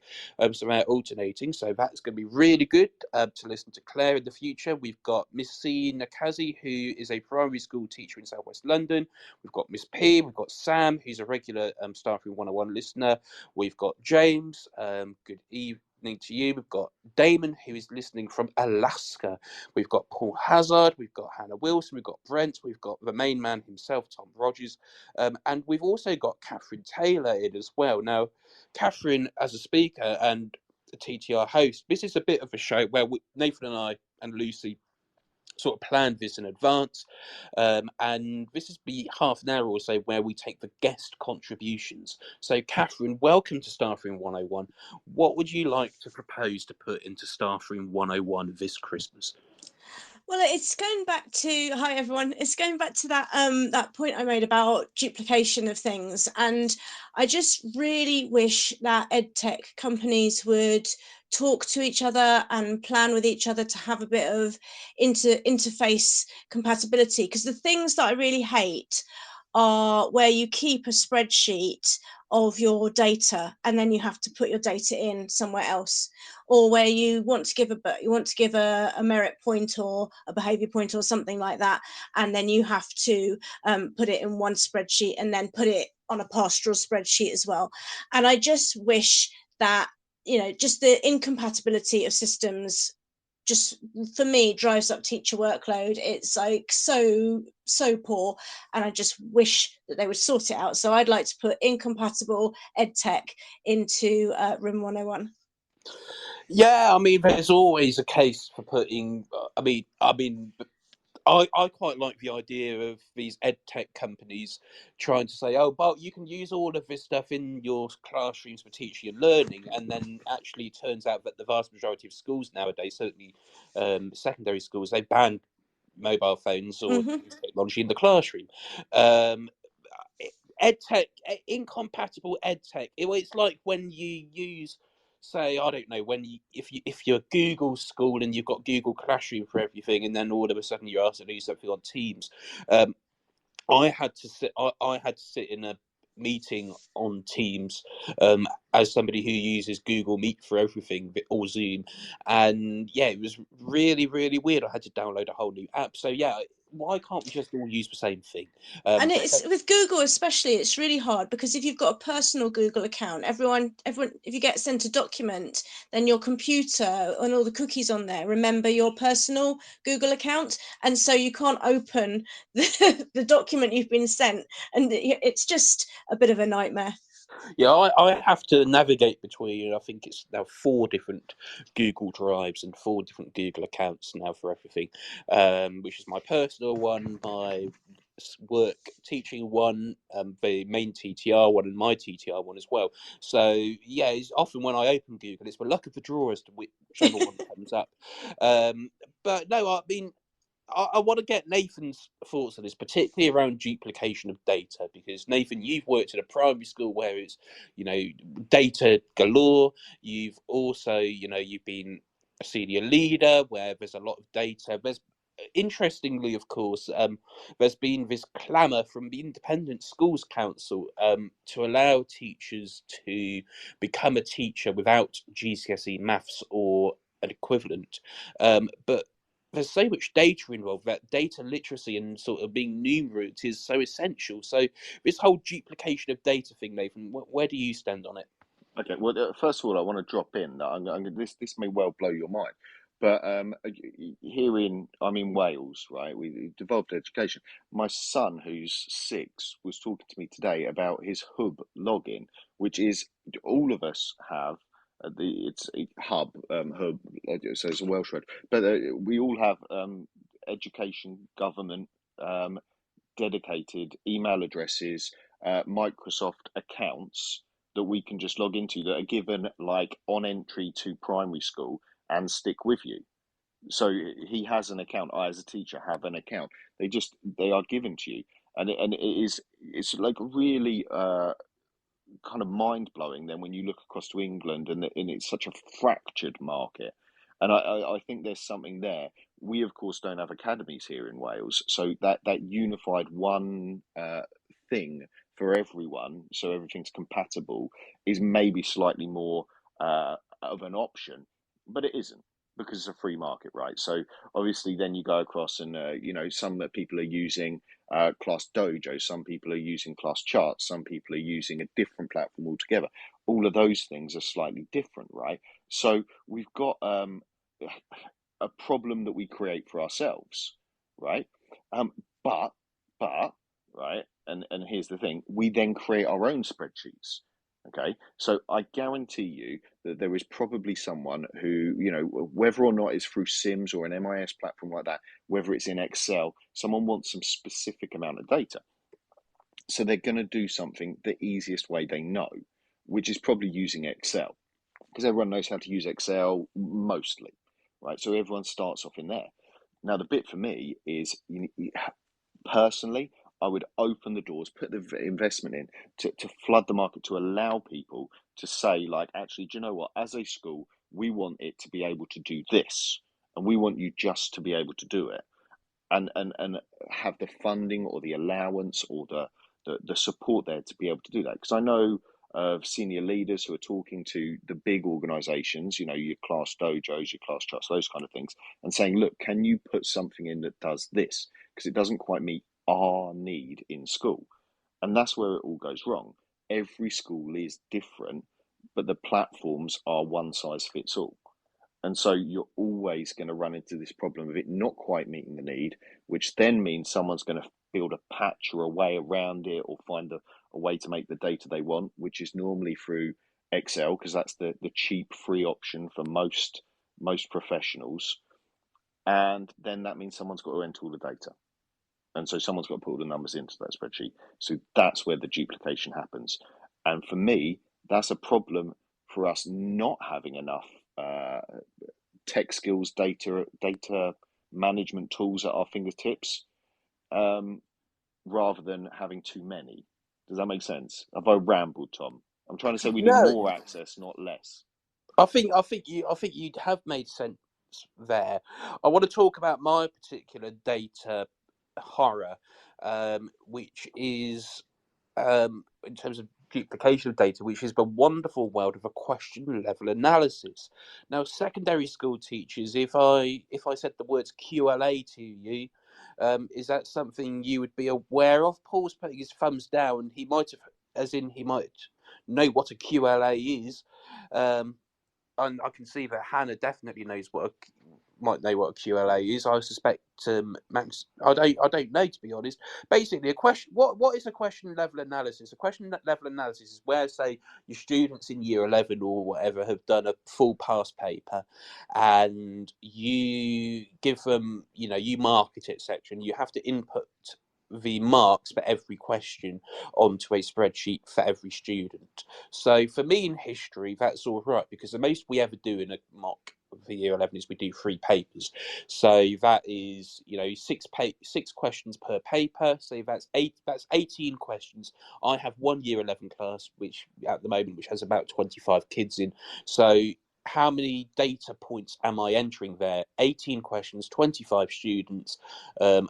So we're alternating. So that's going to be really good to listen to Claire in the future. We've got Miss C. Nakazi, who is a primary school teacher in South West London. We've got Miss P, we've got Sam, who's a regular Staffroom 101 listener. We've got James, good evening to you. We've got Damon, who is listening from Alaska. We've got Paul Hazard, we've got Hannah Wilson, we've got Brent, we've got the main man himself, Tom Rogers, and we've also got Catherine Taylor in as well. Now, Catherine, as a speaker and a TTR host, this is a bit of a show where Nathan and I and Lucy sort of planned this in advance, and this is be half an hour or so where we take the guest contributions. So Catherine, welcome to Staffroom 101. What would you like to propose to put into Staffroom 101 this Christmas? Well, it's going back to hi everyone. It's going back to that that point I made about duplication of things, and I just really wish that edtech companies would talk to each other and plan with each other to have a bit of interface compatibility. Because the things that I really hate are where you keep a spreadsheet of your data and then you have to put your data in somewhere else, or where you want to give a merit point or a behavior point or something like that, and then you have to put it in one spreadsheet and then put it on a pastoral spreadsheet as well. And I just wish that, just the incompatibility of systems just, for me, drives up teacher workload. It's like so poor, and I just wish that they would sort it out. So I'd like to put incompatible ed tech into room 101. Yeah, I mean, there's always a case for putting. I quite like the idea of these ed tech companies trying to say, oh, but you can use all of this stuff in your classrooms for teaching and learning. And then actually it turns out that the vast majority of schools nowadays, certainly secondary schools, they ban mobile phones or technology in the classroom. Ed tech, incompatible ed tech. It's like when you use, say, I don't know, if you're Google School and you've got Google Classroom for everything, and then all of a sudden you're asked to do something on Teams. I had to sit in a meeting on Teams as somebody who uses Google Meet for everything, or Zoom, and yeah, it was really, really weird. I had to download a whole new app. So yeah, why can't we just all use the same thing? And it's with Google especially, it's really hard, because if you've got a personal Google account, everyone, if you get sent a document, then your computer and all the cookies on there remember your personal Google account, and so you can't open the document you've been sent, and it's just a bit of a nightmare. Yeah, I have to navigate between, I think it's now 4 different Google Drives and 4 different Google accounts now for everything, which is my personal one, my work teaching one, the main TTR one, and my TTR one as well. So yeah, it's often when I open Google, it's the luck of the draw as to whichever one comes up. But no, I mean, I want to get Nathan's thoughts on this, particularly around duplication of data, because Nathan, you've worked at a primary school where it's, data galore. You've also, you've been a senior leader where there's a lot of data. Interestingly, of course, there's been this clamour from the Independent Schools Council to allow teachers to become a teacher without GCSE maths or an equivalent. But there's so much data involved that data literacy and sort of being numerate is so essential. So this whole duplication of data thing, Nathan, where do you stand on it? Okay, well, first of all, I want to drop in that this may well blow your mind, but I'm in Wales, right? We developed education. My son, who's 6, was talking to me today about his hub login, which is all of us have. It's a hub, so it's a Welsh word, but we all have education, government, dedicated email addresses, Microsoft accounts that we can just log into that are given like on entry to primary school and stick with you. So he has an account. I, as a teacher, have an account. They are given to you, and it's like really kind of mind blowing. Then when you look across to England, and it's such a fractured market, and I think there's something there. We of course don't have academies here in Wales, so that unified one thing for everyone, so everything's compatible, is maybe slightly more of an option, but it isn't, because it's a free market, right? So obviously, then you go across, and some people are using Class Dojo, some people are using Class Charts, some people are using a different platform altogether. All of those things are slightly different, right? So we've got a problem that we create for ourselves, right? But right, and here's the thing: we then create our own spreadsheets. Okay, so I guarantee you that there is probably someone who, whether or not it's through Sims or an MIS platform like that, whether it's in Excel, someone wants some specific amount of data. So they're going to do something the easiest way they know, which is probably using Excel, because everyone knows how to use Excel mostly, right? So everyone starts off in there. Now, the bit for me is, personally, I would open the doors, put the investment in to flood the market, to allow people to say, like, actually, do you know what? As a school, we want it to be able to do this, and we want you just to be able to do it, and have the funding or the allowance or the support there to be able to do that. Because I know of senior leaders who are talking to the big organisations, you know, your class dojos, your class trusts, those kind of things, and saying, look, can you put something in that does this? Because it doesn't quite meet our need in school. And that's where it all goes wrong. Every school is different, but the platforms are one size fits all. And so you're always going to run into this problem of it not quite meeting the need, which then means someone's going to build a patch or a way around it, or find a way to make the data they want, which is normally through Excel, because that's the cheap, free option for most professionals. And then that means someone's got to enter all the data. And so someone's got to put all the numbers into that spreadsheet. So that's where the duplication happens. And for me, that's a problem for us not having enough tech skills, data management tools at our fingertips, rather than having too many. Does that make sense? Have I rambled, Tom? I'm trying to say we need No, more access, not less. I think you have made sense there. I want to talk about my particular data horror, which is in terms of duplication of data, which is the wonderful world of a question level analysis. Now, secondary school teachers, if I said the words QLA to you, is that something you would be aware of? Paul's putting his thumbs down. He might know what a QLA is. And I can see that Hannah definitely might know what a QLA is. I suspect Max. I don't know, to be honest. Basically, a question. What is a question level analysis? A question level analysis is where, say, your students in year 11 or whatever have done a full pass paper, and you give them, you mark it, etc., and you have to input the marks for every question onto a spreadsheet for every student. So for me in history, that's all right, because the most we ever do in a mock for year 11 is we do 3 papers. So that is, 6 questions per paper. So that's 18 questions. I have one year 11 class, which at the moment, which has about 25 kids in. So how many data points am I entering there? 18 questions, 25 students.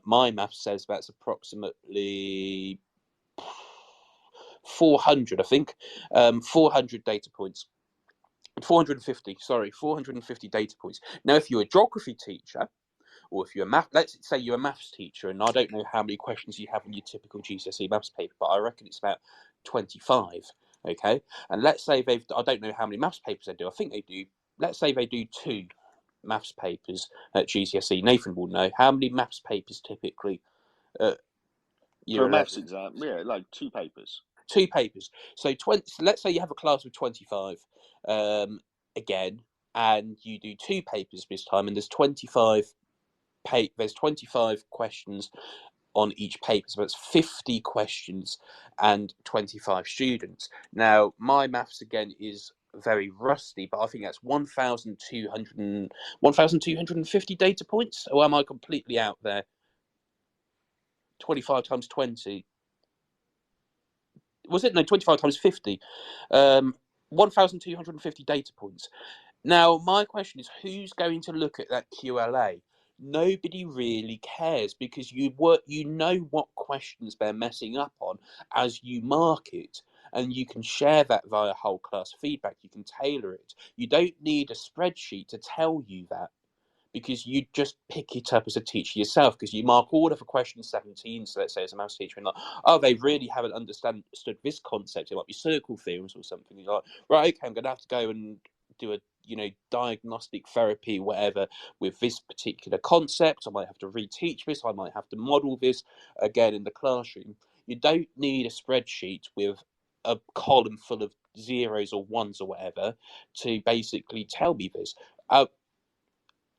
My math says that's approximately 400, I think. 400 data points. 450 data points. Now, if you're a geography teacher, or if you're let's say you're a maths teacher, and I don't know how many questions you have in your typical GCSE maths paper, but I reckon it's about 25. Okay, and let's say I don't know how many maths papers they do. I think they do. Let's say they do 2 maths papers at GCSE. Nathan will know how many maths papers typically. For year a maths 11. exam, yeah, like 2 papers. 2 papers. So let's say you have a class of 25 again, and you do 2 papers this time, and there's 25 questions on each paper, so it's 50 questions and 25 students. Now, my maths again is very rusty, but I think that's 1,250 data points, or am I completely out there? 25 times 20. Was it? No, 25 times 50. 1,250 data points. Now, my question is, who's going to look at that QLA? Nobody really cares, because you know what questions they're messing up on as you mark it, and you can share that via whole class feedback. You can tailor it. You don't need a spreadsheet to tell you that, because you just pick it up as a teacher yourself, because you mark order for question 17. So let's say as a maths teacher, and like, oh, they really haven't understood this concept. It might be circle theorems or something. You're like, right, okay, I'm going to have to go and do a diagnostic therapy, whatever, with this particular concept. I might have to reteach this. I might have to model this again in the classroom. You don't need a spreadsheet with a column full of zeros or ones or whatever to basically tell me this.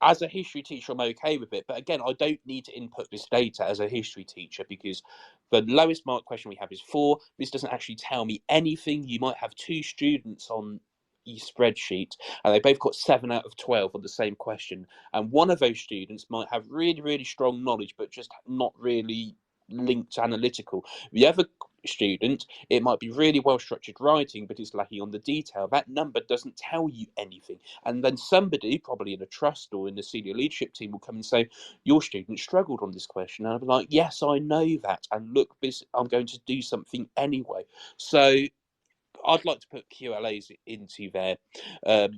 As a history teacher, I'm okay with it. But again, I don't need to input this data as a history teacher, because the lowest mark question we have is 4. This doesn't actually tell me anything. You might have 2 students on your spreadsheet, and they both got 7 out of 12 on the same question. And one of those students might have really, really strong knowledge, but just not really linked analytical. The other student, it might be really well structured writing, but it's lacking on the detail. That number doesn't tell you anything. And then somebody, probably in a trust or in the senior leadership team, will come and say, your student struggled on this question. And I'll be like, yes, I know that. And look, I'm going to do something anyway. So I'd like to put QLAs into there.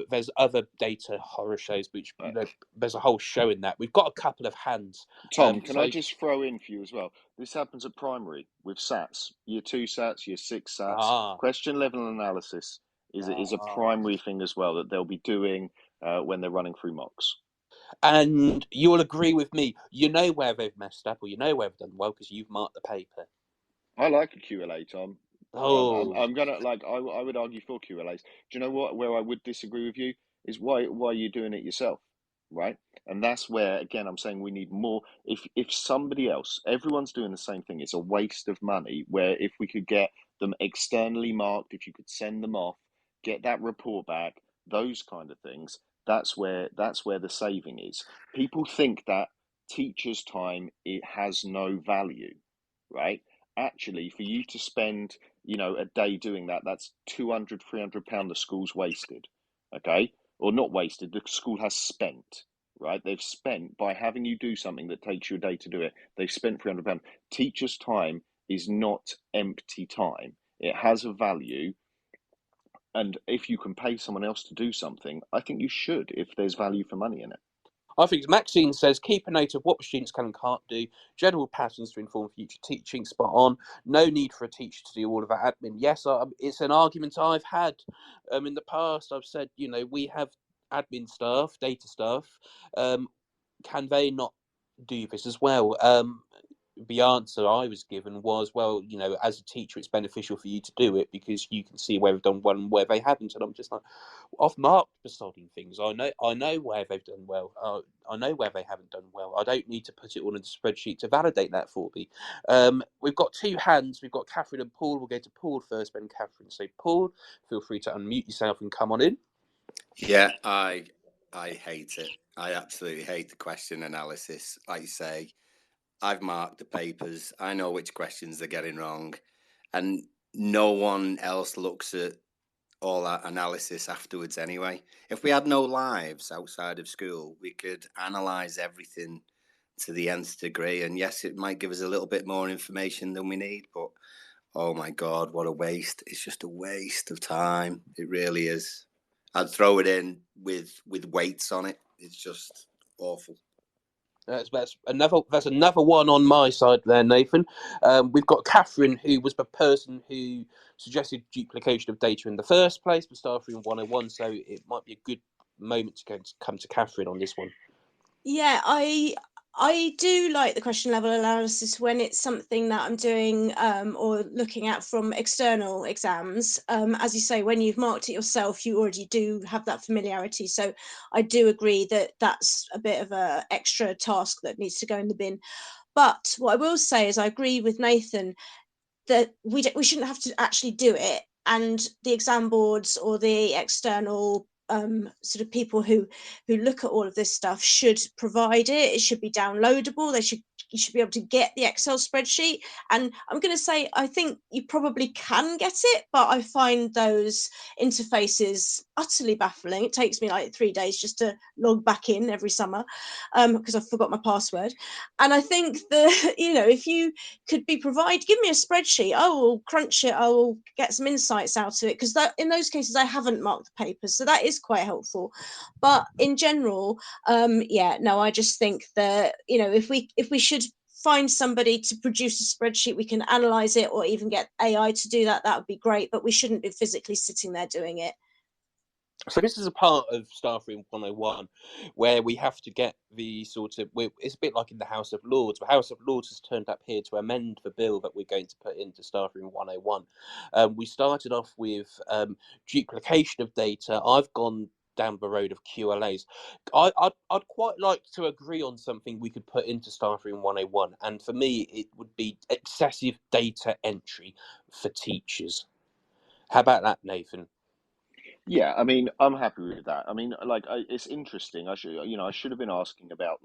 There's other data horror shows, which, there's a whole show in that. We've got a couple of hands. Tom, can I just throw in for you as well? This happens at primary with SATs, year 2 SATs, year 6 SATs. Question level analysis is a primary thing as well that they'll be doing when they're running through mocks. And you'll agree with me, you know where they've messed up, or you know where they've done well, because you've marked the paper. I like a QLA, Tom. Oh, I'm gonna I would argue for QLAs. Do you know what? Where I would disagree with you is why are you doing it yourself, right? And that's where again I'm saying we need more. If somebody else, everyone's doing the same thing, it's a waste of money. Where if we could get them externally marked, if you could send them off, get that report back, those kind of things. That's where the saving is. People think that teachers' time it has no value, right? Actually, for you to spend a day doing that, that's 200, £300 the school's wasted, okay? Or not wasted, the school has spent, right? They've spent, by having you do something that takes you a day to do it, they've spent £300. Teachers' time is not empty time. It has a value. And if you can pay someone else to do something, I think you should, if there's value for money in it. I think Maxine says, keep a note of what the students can and can't do, general patterns to inform future teaching, spot on. No need for a teacher to do all of that admin. Yes, it's an argument I've had in the past. I've said, we have admin staff, data staff. Can they not do this as well? The answer I was given was, well, as a teacher, it's beneficial for you to do it because you can see where they've done well and where they haven't. And I'm just like, I've marked the sodding things. I know where they've done well. I know where they haven't done well. I don't need to put it all in the spreadsheet to validate that for me. We've got two hands. We've got Catherine and Paul. We'll go to Paul first, then Catherine. So, Paul, feel free to unmute yourself and come on in. Yeah, I hate it. I absolutely hate the question analysis. Like you say, I've marked the papers. I know which questions they're getting wrong, and no one else looks at all that analysis afterwards anyway. If we had no lives outside of school, we could analyze everything to the nth degree. And yes, it might give us a little bit more information than we need, but oh my God, what a waste. It's just a waste of time. It really is. I'd throw it in with weights on it. It's just awful. That's another one on my side there, Nathan. We've got Catherine, who was the person who suggested duplication of data in the first place for Staffroom 101, so it might be a good moment to come to Catherine on this one. Yeah, I do like the question level analysis when it's something that I'm doing or looking at from external exams. As you say, when you've marked it yourself, you already do have that familiarity. So I do agree that that's a bit of a extra task that needs to go in the bin. But what I will say is I agree with Nathan that we shouldn't have to actually do it. And the exam boards or the external sort of people who look at all of this stuff should provide it. It should be downloadable. You should be able to get the Excel spreadsheet. And I'm going to say, I think you probably can get it, but I find those interfaces utterly baffling. It takes me like 3 days just to log back in every summer because I forgot my password. And I think that, if you could be provided, give me a spreadsheet, I will crunch it, I will get some insights out of it, because in those cases I haven't marked the papers, so that is quite helpful. But in general, I just think that if we should find somebody to produce a spreadsheet, we can analyze it, or even get AI to do that would be great, but we shouldn't be physically sitting there doing it. So this is a part of Staffroom 101 where we have to get the sort of, it's a bit like in the House of Lords. The House of Lords has turned up here to amend the bill that we're going to put into Staffroom 101. We started off with duplication of data. I've gone down the road of QLAs. I'd quite like to agree on something we could put into Staffroom 101. And for me, it would be excessive data entry for teachers. How about that, Nathan? Yeah, I mean, I'm happy with that. I mean, it's interesting. I should have been asking about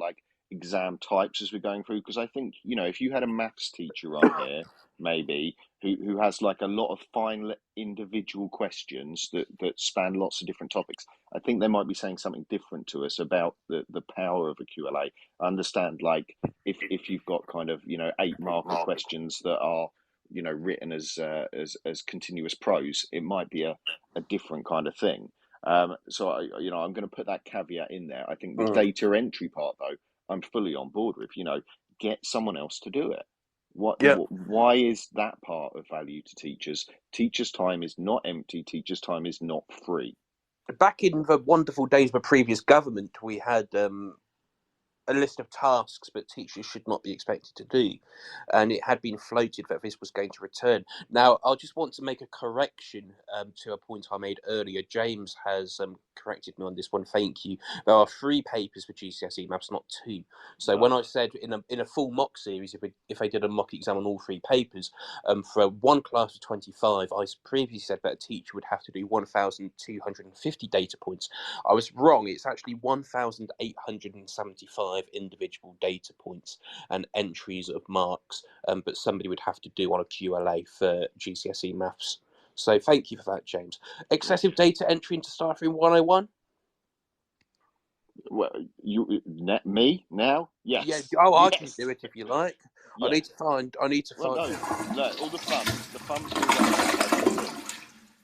exam types as we're going through? Because I think, you know, if you had a maths teacher on here, maybe who has like a lot of fine individual questions that span lots of different topics, I think they might be saying something different to us about the power of a QLA. I understand, like, if you've got kind of, you know, 8 marker questions that are, you know, written as continuous prose, it might be a different kind of thing. So you know, I'm going to put that caveat in there. I think the data entry part, though, I'm fully on board with. You know, get someone else to do it. Why is that part of value to teachers? Teachers' time is not empty. Teachers' time is not free. Back in the wonderful days of a previous government, we had a list of tasks that teachers should not be expected to do, and it had been floated that this was going to return. Now, I just want to make a correction to a point I made earlier. James has corrected me on this one. Thank you. There are 3 papers for GCSE maths, not 2. So when I said in a full mock series, if they did a mock exam on all 3 papers, for one class of 25, I previously said that a teacher would have to do 1,250 data points. I was wrong. It's actually 1,875 individual data points and entries of marks, but somebody would have to do on a QLA for GCSE maths. So thank you for that, James. Excessive data entry into Staffroom 101? Well, me now? Yes. Yeah. Oh, yes. I can do it if you like. Yeah. I need to find. Well, no, look, all the thumbs are all up. I can see.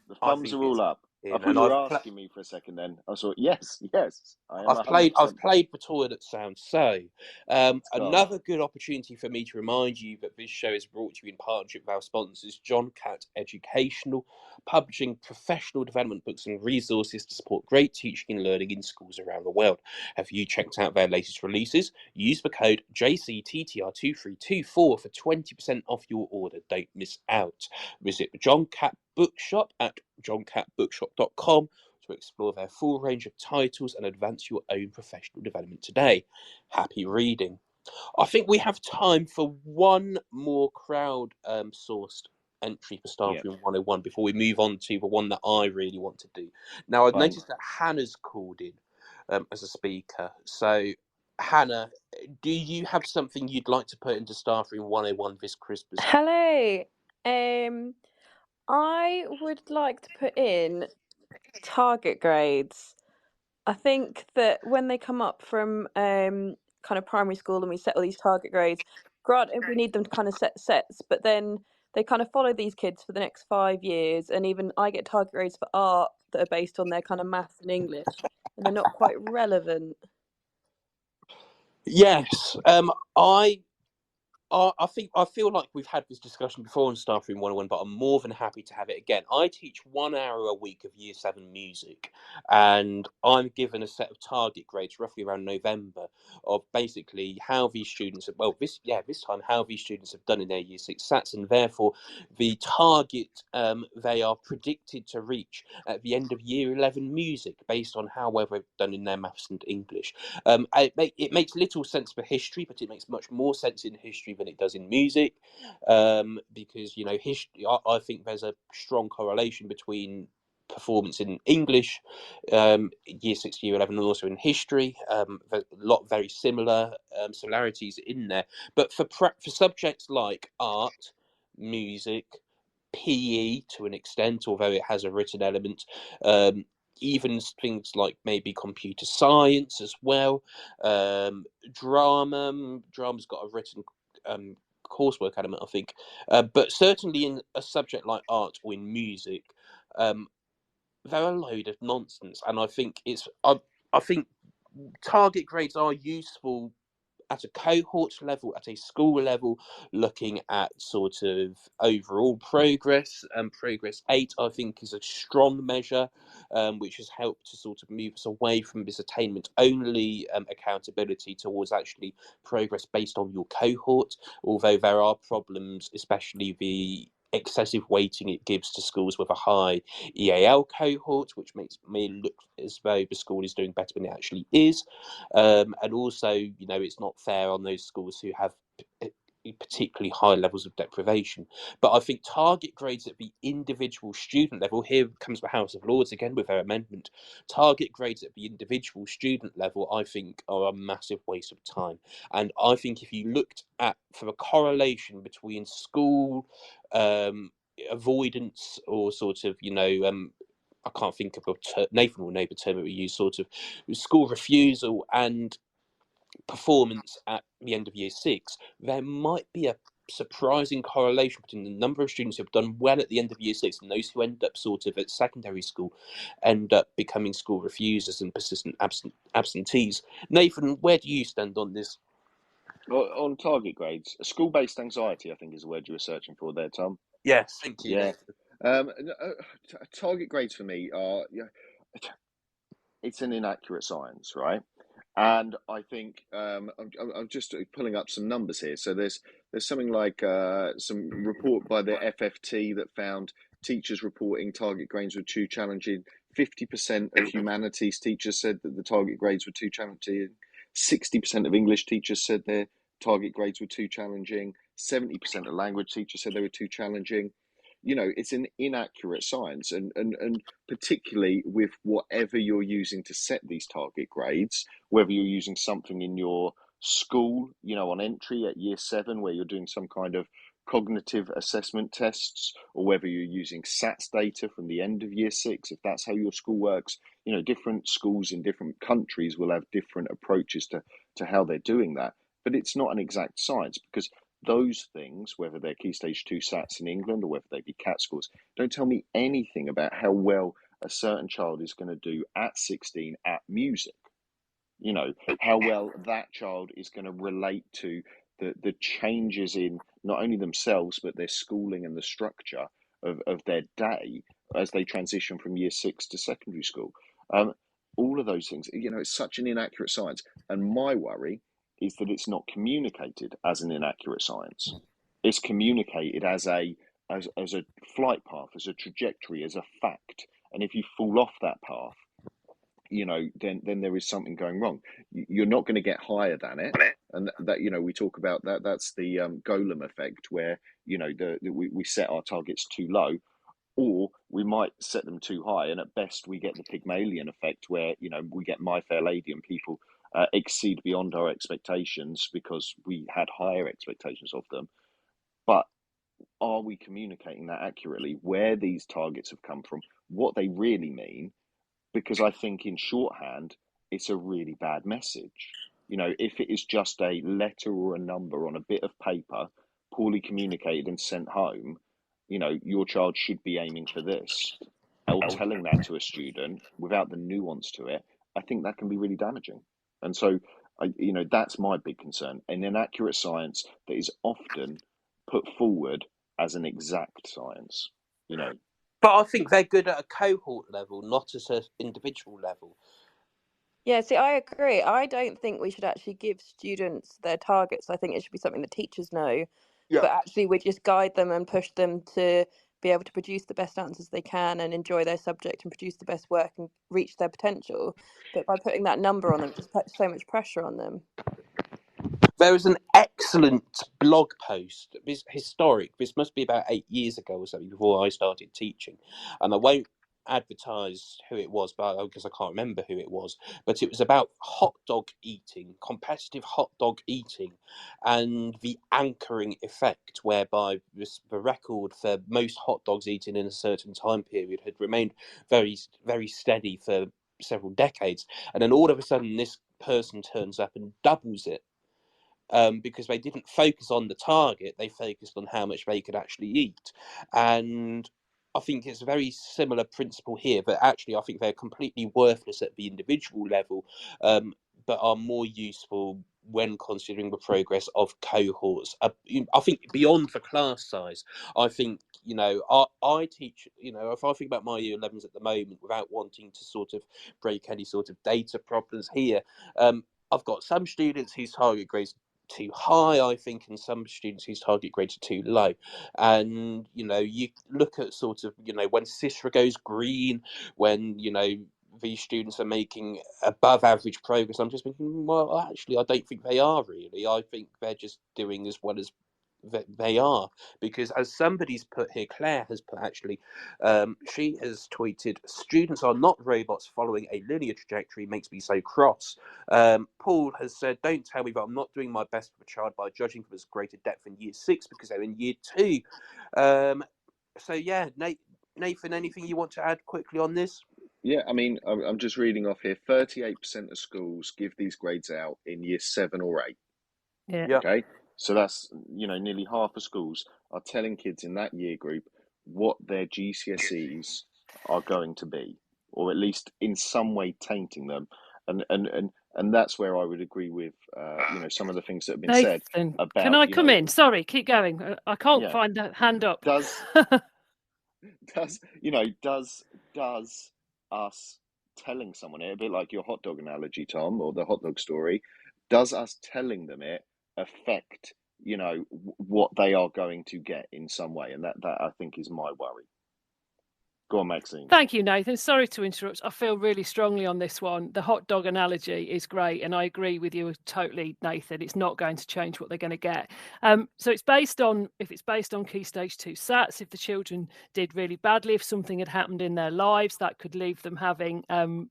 The thumbs are all up. I thought and you were asking me for a second. Then I thought, yes, I am. I've played the toilet sound. So another good opportunity for me to remind you that this show is brought to you in partnership with our sponsors, John Catt Educational, publishing professional development books and resources to support great teaching and learning in schools around the world. Have you checked out their latest releases? Use the code JCTTR2324 for 20% off your order. Don't miss out. Visit John Catt Bookshop at johncattbookshop.com to explore their full range of titles and advance your own professional development today. Happy reading. I think we have time for one more crowd-sourced entry for Staffroom 101 before we move on to the one that I really want to do. Now, I've noticed that Hannah's called in as a speaker. So, Hannah, do you have something you'd like to put into Staffroom 101 this Christmas? Hello. I would like to put in target grades. I think that when they come up from kind of primary school and we set all these target grades, granted we need them to kind of set sets, but then they kind of follow these kids for the next 5 years, and even I get target grades for art that are based on their kind of maths and English, and they're not quite relevant. Yes, I feel like we've had this discussion before on Staffroom 101, but I'm more than happy to have it again. I teach 1 hour a week of Year 7 music, and I'm given a set of target grades roughly around November of basically how these students have, this time how these students have done in their Year 6 SATs, and therefore the target they are predicted to reach at the end of Year 11 music based on how well they've done in their maths and English. It makes little sense for history, but it makes much more sense in history than it does in music, because, you know, history. I think there's a strong correlation between performance in English, Year 6 to Year 11, and also in history. There's a lot of very similar similarities in there. But for subjects like art, music, PE to an extent, although it has a written element, even things like maybe computer science as well, drama's got a written coursework element, I think, but certainly in a subject like art or in music, they're a load of nonsense, and I think I think target grades are useful at a cohort level, at a school level, looking at sort of overall progress. Progress 8, I think, is a strong measure, which has helped to sort of move us away from this attainment only accountability towards actually progress based on your cohort. Although there are problems, especially the excessive weighting it gives to schools with a high EAL cohort, which makes me look as though the school is doing better than it actually is. And also, you know, it's not fair on those schools who have particularly high levels of deprivation. But I think target grades at the individual student level, here comes the House of Lords again with their amendment, target grades at the individual student level, I think are a massive waste of time. And I think if you looked at, for a correlation between school avoidance or sort of, I can't think of a Nathan will know the term that we use, sort of school refusal and performance at the end of year 6, there might be a surprising correlation between the number of students who have done well at the end of year 6 and those who end up sort of at secondary school end up becoming school refusers and persistent absentees. Nathan, where do you stand on this? Well, on target grades, school-based anxiety, I think, is the word you were searching for there, Tom. Yes, thank you, Yeah. Nathan. Target grades for me are, it's an inaccurate science, right? And I think I'm just pulling up some numbers here. So there's something like some report by the FFT that found teachers reporting target grades were too challenging. 50% of humanities teachers said that the target grades were too challenging. 60% of English teachers said their target grades were too challenging. 70% of language teachers said they were too challenging. It's an inaccurate science, and particularly with whatever you're using to set these target grades, whether you're using something in your school, on entry at year 7, where you're doing some kind of cognitive assessment tests, or whether you're using SATs data from the end of year 6, if that's how your school works. Different schools in different countries will have different approaches to how they're doing that. But it's not an exact science, because those things, whether they're Key Stage 2 SATs in England or whether they be CAT scores, don't tell me anything about how well a certain child is going to do at 16 at music. How well that child is going to relate to the changes in not only themselves, but their schooling and the structure of their day as they transition from year 6 to secondary school. All of those things, it's such an inaccurate science. And my worry is that it's not communicated as an inaccurate science. It's communicated as a flight path, as a trajectory, as a fact. And if you fall off that path, then there is something going wrong. You're not going to get higher than it, and that we talk about that. That's the golem effect, where we set our targets too low, or we might set them too high, and at best we get the Pygmalion effect, where we get My Fair Lady and people exceed beyond our expectations because we had higher expectations of them. But are we communicating that accurately? Where these targets have come from, what they really mean? Because I think in shorthand, it's a really bad message. If it is just a letter or a number on a bit of paper, poorly communicated and sent home, your child should be aiming for this, or telling that to a student without the nuance to it, I think that can be really damaging. And so, that's my big concern. An inaccurate science that is often put forward as an exact science, But I think they're good at a cohort level, not at an individual level. Yeah, see, I agree. I don't think we should actually give students their targets. I think it should be something that teachers know. Yeah. But actually, we just guide them and push them to be able to produce the best answers they can and enjoy their subject and produce the best work and reach their potential. But by putting that number on them, it just puts so much pressure on them. There was an excellent blog post, this historic, this must be about 8 years ago or something, before I started teaching. And I won't advertise who it was, because I can't remember who it was. But it was about hot dog eating, competitive hot dog eating, and the anchoring effect, whereby the record for most hot dogs eaten in a certain time period had remained very, very steady for several decades. And then all of a sudden, this person turns up and doubles it. Because they didn't focus on the target, they focused on how much they could actually eat. And I think it's a very similar principle here, but actually I think they're completely worthless at the individual level, but are more useful when considering the progress of cohorts. I think beyond the class size, I think, I teach, if I think about my year 11s at the moment, without wanting to sort of break any sort of data problems here, I've got some students whose target grades too high, I think, and some students whose target grades are too low. And you look at sort of when CISRA goes green, when these students are making above average progress, I'm just thinking, well, actually I don't think they are really. I think they're just doing as well as they are, because as somebody's put here, Claire has put actually, she has tweeted, "Students are not robots following a linear trajectory, makes me so cross." Paul has said, "Don't tell me that I'm not doing my best for a child by judging for its greater depth in year 6 because they're in year 2." So yeah, Nathan, anything you want to add quickly on this? Yeah, I mean, I'm just reading off here. 38% of schools give these grades out in year 7 or 8. Yeah. Yeah. Okay, so that's, nearly half of schools are telling kids in that year group what their GCSEs are going to be, or at least in some way tainting them. And that's where I would agree with, some of the things that have been said Nathan, can about, I come in? Sorry, keep going. I can't yeah, find that hand up. does does us telling someone it, a bit like your hot dog analogy, Tom, or the hot dog story, does us telling them it affect, what they are going to get in some way? And that I think is my worry. Go on, Maxine. Thank you, Nathan. Sorry to interrupt. I feel really strongly on this one. The hot dog analogy is great, and I agree with you totally, Nathan. It's not going to change what they're going to get. So it's based on, if it's based on Key Stage 2 SATs, if the children did really badly, if something had happened in their lives, that could leave them having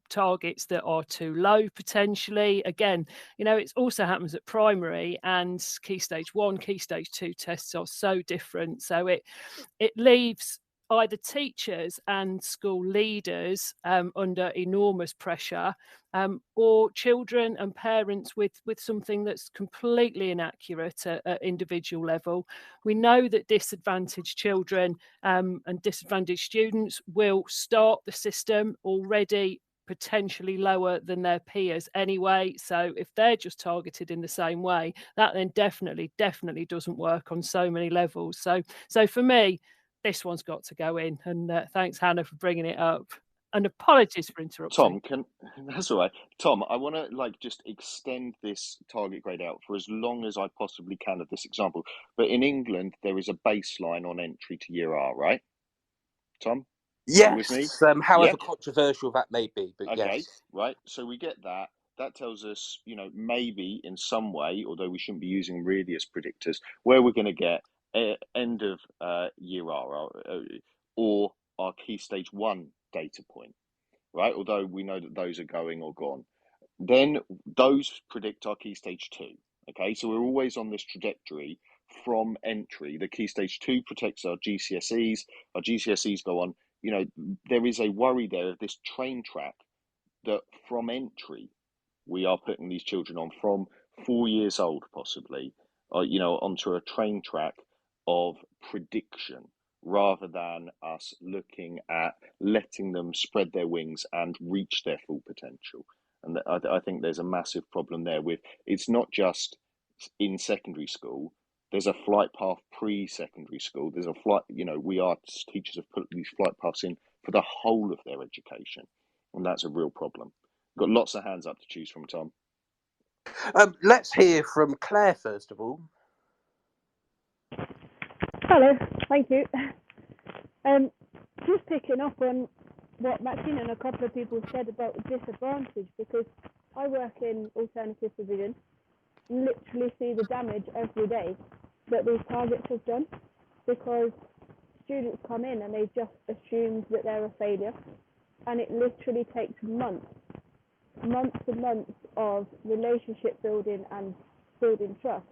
targets that are too low potentially. Again, it also happens at primary, and Key Stage 1, Key Stage 2 tests are so different. So it leaves either teachers and school leaders under enormous pressure, or children and parents with something that's completely inaccurate at individual level. We know that disadvantaged children and disadvantaged students will start the system already potentially lower than their peers anyway. So if they're just targeted in the same way, that then definitely doesn't work on so many levels. So for me, this one's got to go in. And thanks, Hannah, for bringing it up. And apologies for interrupting. Tom, that's all right. Tom, I want to just extend this target grade out for as long as I possibly can of this example. But in England, there is a baseline on entry to year R, right? Tom? You with me? Yes, however controversial that may be, but Okay, yes. right. So we get that. That tells us, maybe in some way, although we shouldn't be using them really as predictors, where we're going to get end of year R or our Key Stage 1 data point, right? Although we know that those are going or gone. Then those predict our Key Stage 2. Okay, so we're always on this trajectory from entry. The Key Stage 2 protects our GCSEs. Our GCSEs go on. There is a worry there of this train track that from entry we are putting these children on from 4 years old, possibly, onto a train track of prediction rather than us looking at letting them spread their wings and reach their full potential. And I think there's a massive problem there with, it's not just in secondary school. There's a flight path pre-secondary school. There's a flight, teachers have put these flight paths in for the whole of their education. And that's a real problem. Got lots of hands up to choose from, Tom. Let's hear from Claire first of all. Hello, thank you. Just picking up on what Maxine and a couple of people said about the disadvantage, because I work in alternative provision, literally see the damage every day that these targets have done, because students come in and they've just assumed that they're a failure, and it literally takes months and months of relationship building and building trust,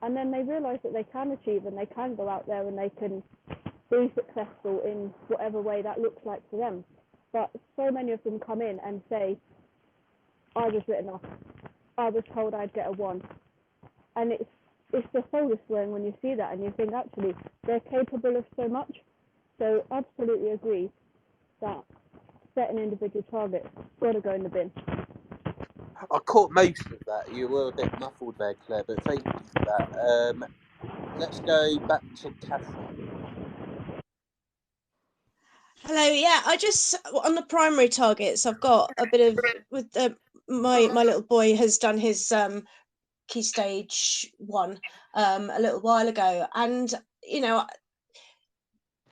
and then they realise that they can achieve and they can go out there and they can be successful in whatever way that looks like for them. But so many of them come in and say, I was written off, I was told I'd get a 1, and it's just soul destroying when you see that and you think actually they're capable of so much. So absolutely agree that setting individual targets got to go in the bin. I caught most of that. You were a bit muffled there, Claire, but thank you for that. Let's go back to Catherine. Hello, yeah, I just, on the primary targets, I've got a bit of, with my little boy has done his Key Stage 1 a little while ago, and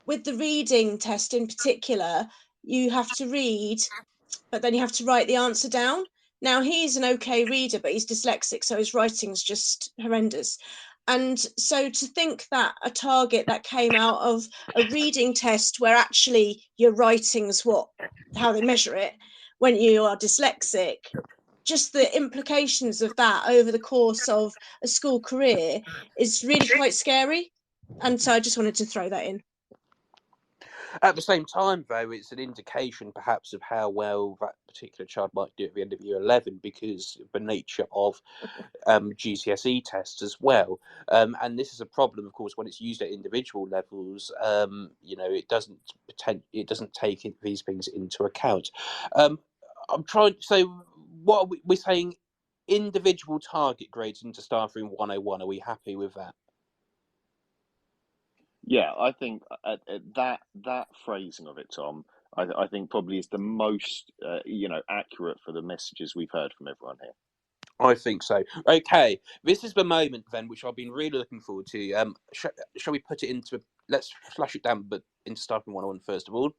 with the reading test in particular, you have to read, but then you have to write the answer down. Now, he's an okay reader, but he's dyslexic, so his writing's just horrendous. And so to think that a target that came out of a reading test where actually your writing's how they measure it when you are dyslexic, just the implications of that over the course of a school career is really quite scary. And so I just wanted to throw that in. At the same time, though, it's an indication perhaps of how well that particular child might do at the end of year 11 because of the nature of GCSE tests as well. And this is a problem, of course, when it's used at individual levels. It doesn't take these things into account. I'm trying. So, what are we're saying? Individual target grades into Staffroom 101. Are we happy with that? Yeah, I think that phrasing of it, Tom, I think probably is the most accurate for the messages we've heard from everyone here. I think so. Okay, this is the moment then, which I've been really looking forward to. Shall we put it into? Let's flush it down, but into Staffroom 101 first of all.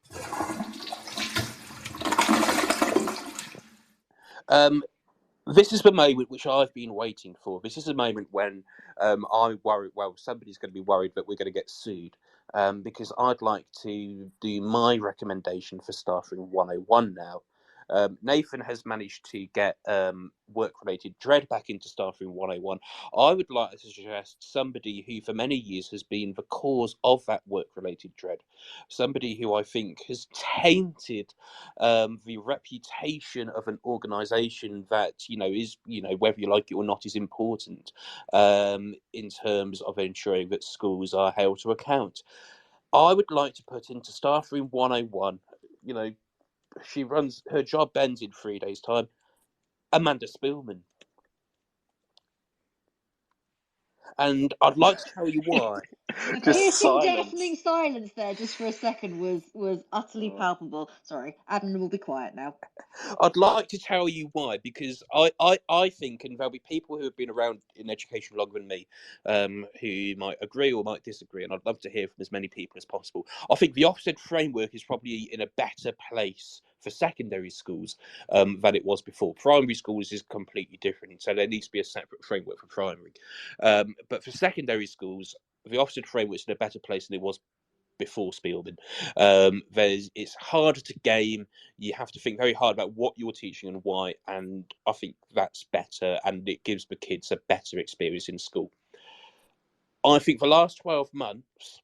This is the moment which I've been waiting for. This is the moment when I worry. Well, somebody's going to be worried that we're going to get sued because I'd like to do my recommendation for Staffroom 101 now. Nathan has managed to get work-related dread back into Staffroom 101. I would like to suggest somebody who for many years has been the cause of that work-related dread, somebody who I think has tainted the reputation of an organisation that is whether you like it or not is important in terms of ensuring that schools are held to account. I would like to put into Staffroom 101, she runs her job ends in 3 days' time. Amanda Spielman. And I'd like to tell you why. The Just piercing, silence. deafening silence there, just for a second, was utterly palpable. Sorry, Adam will be quiet now. I'd like to tell you why, because I think, and there'll be people who have been around in education longer than me, who might agree or might disagree, and I'd love to hear from as many people as possible. I think the Ofsted framework is probably in a better place for secondary schools than it was before. Primary schools is completely different, so there needs to be a separate framework for primary. But for secondary schools, the Ofsted framework is in a better place than it was before Spielman. It's harder to game. You have to think very hard about what you're teaching and why, and I think that's better, and it gives the kids a better experience in school. I think the last 12 months,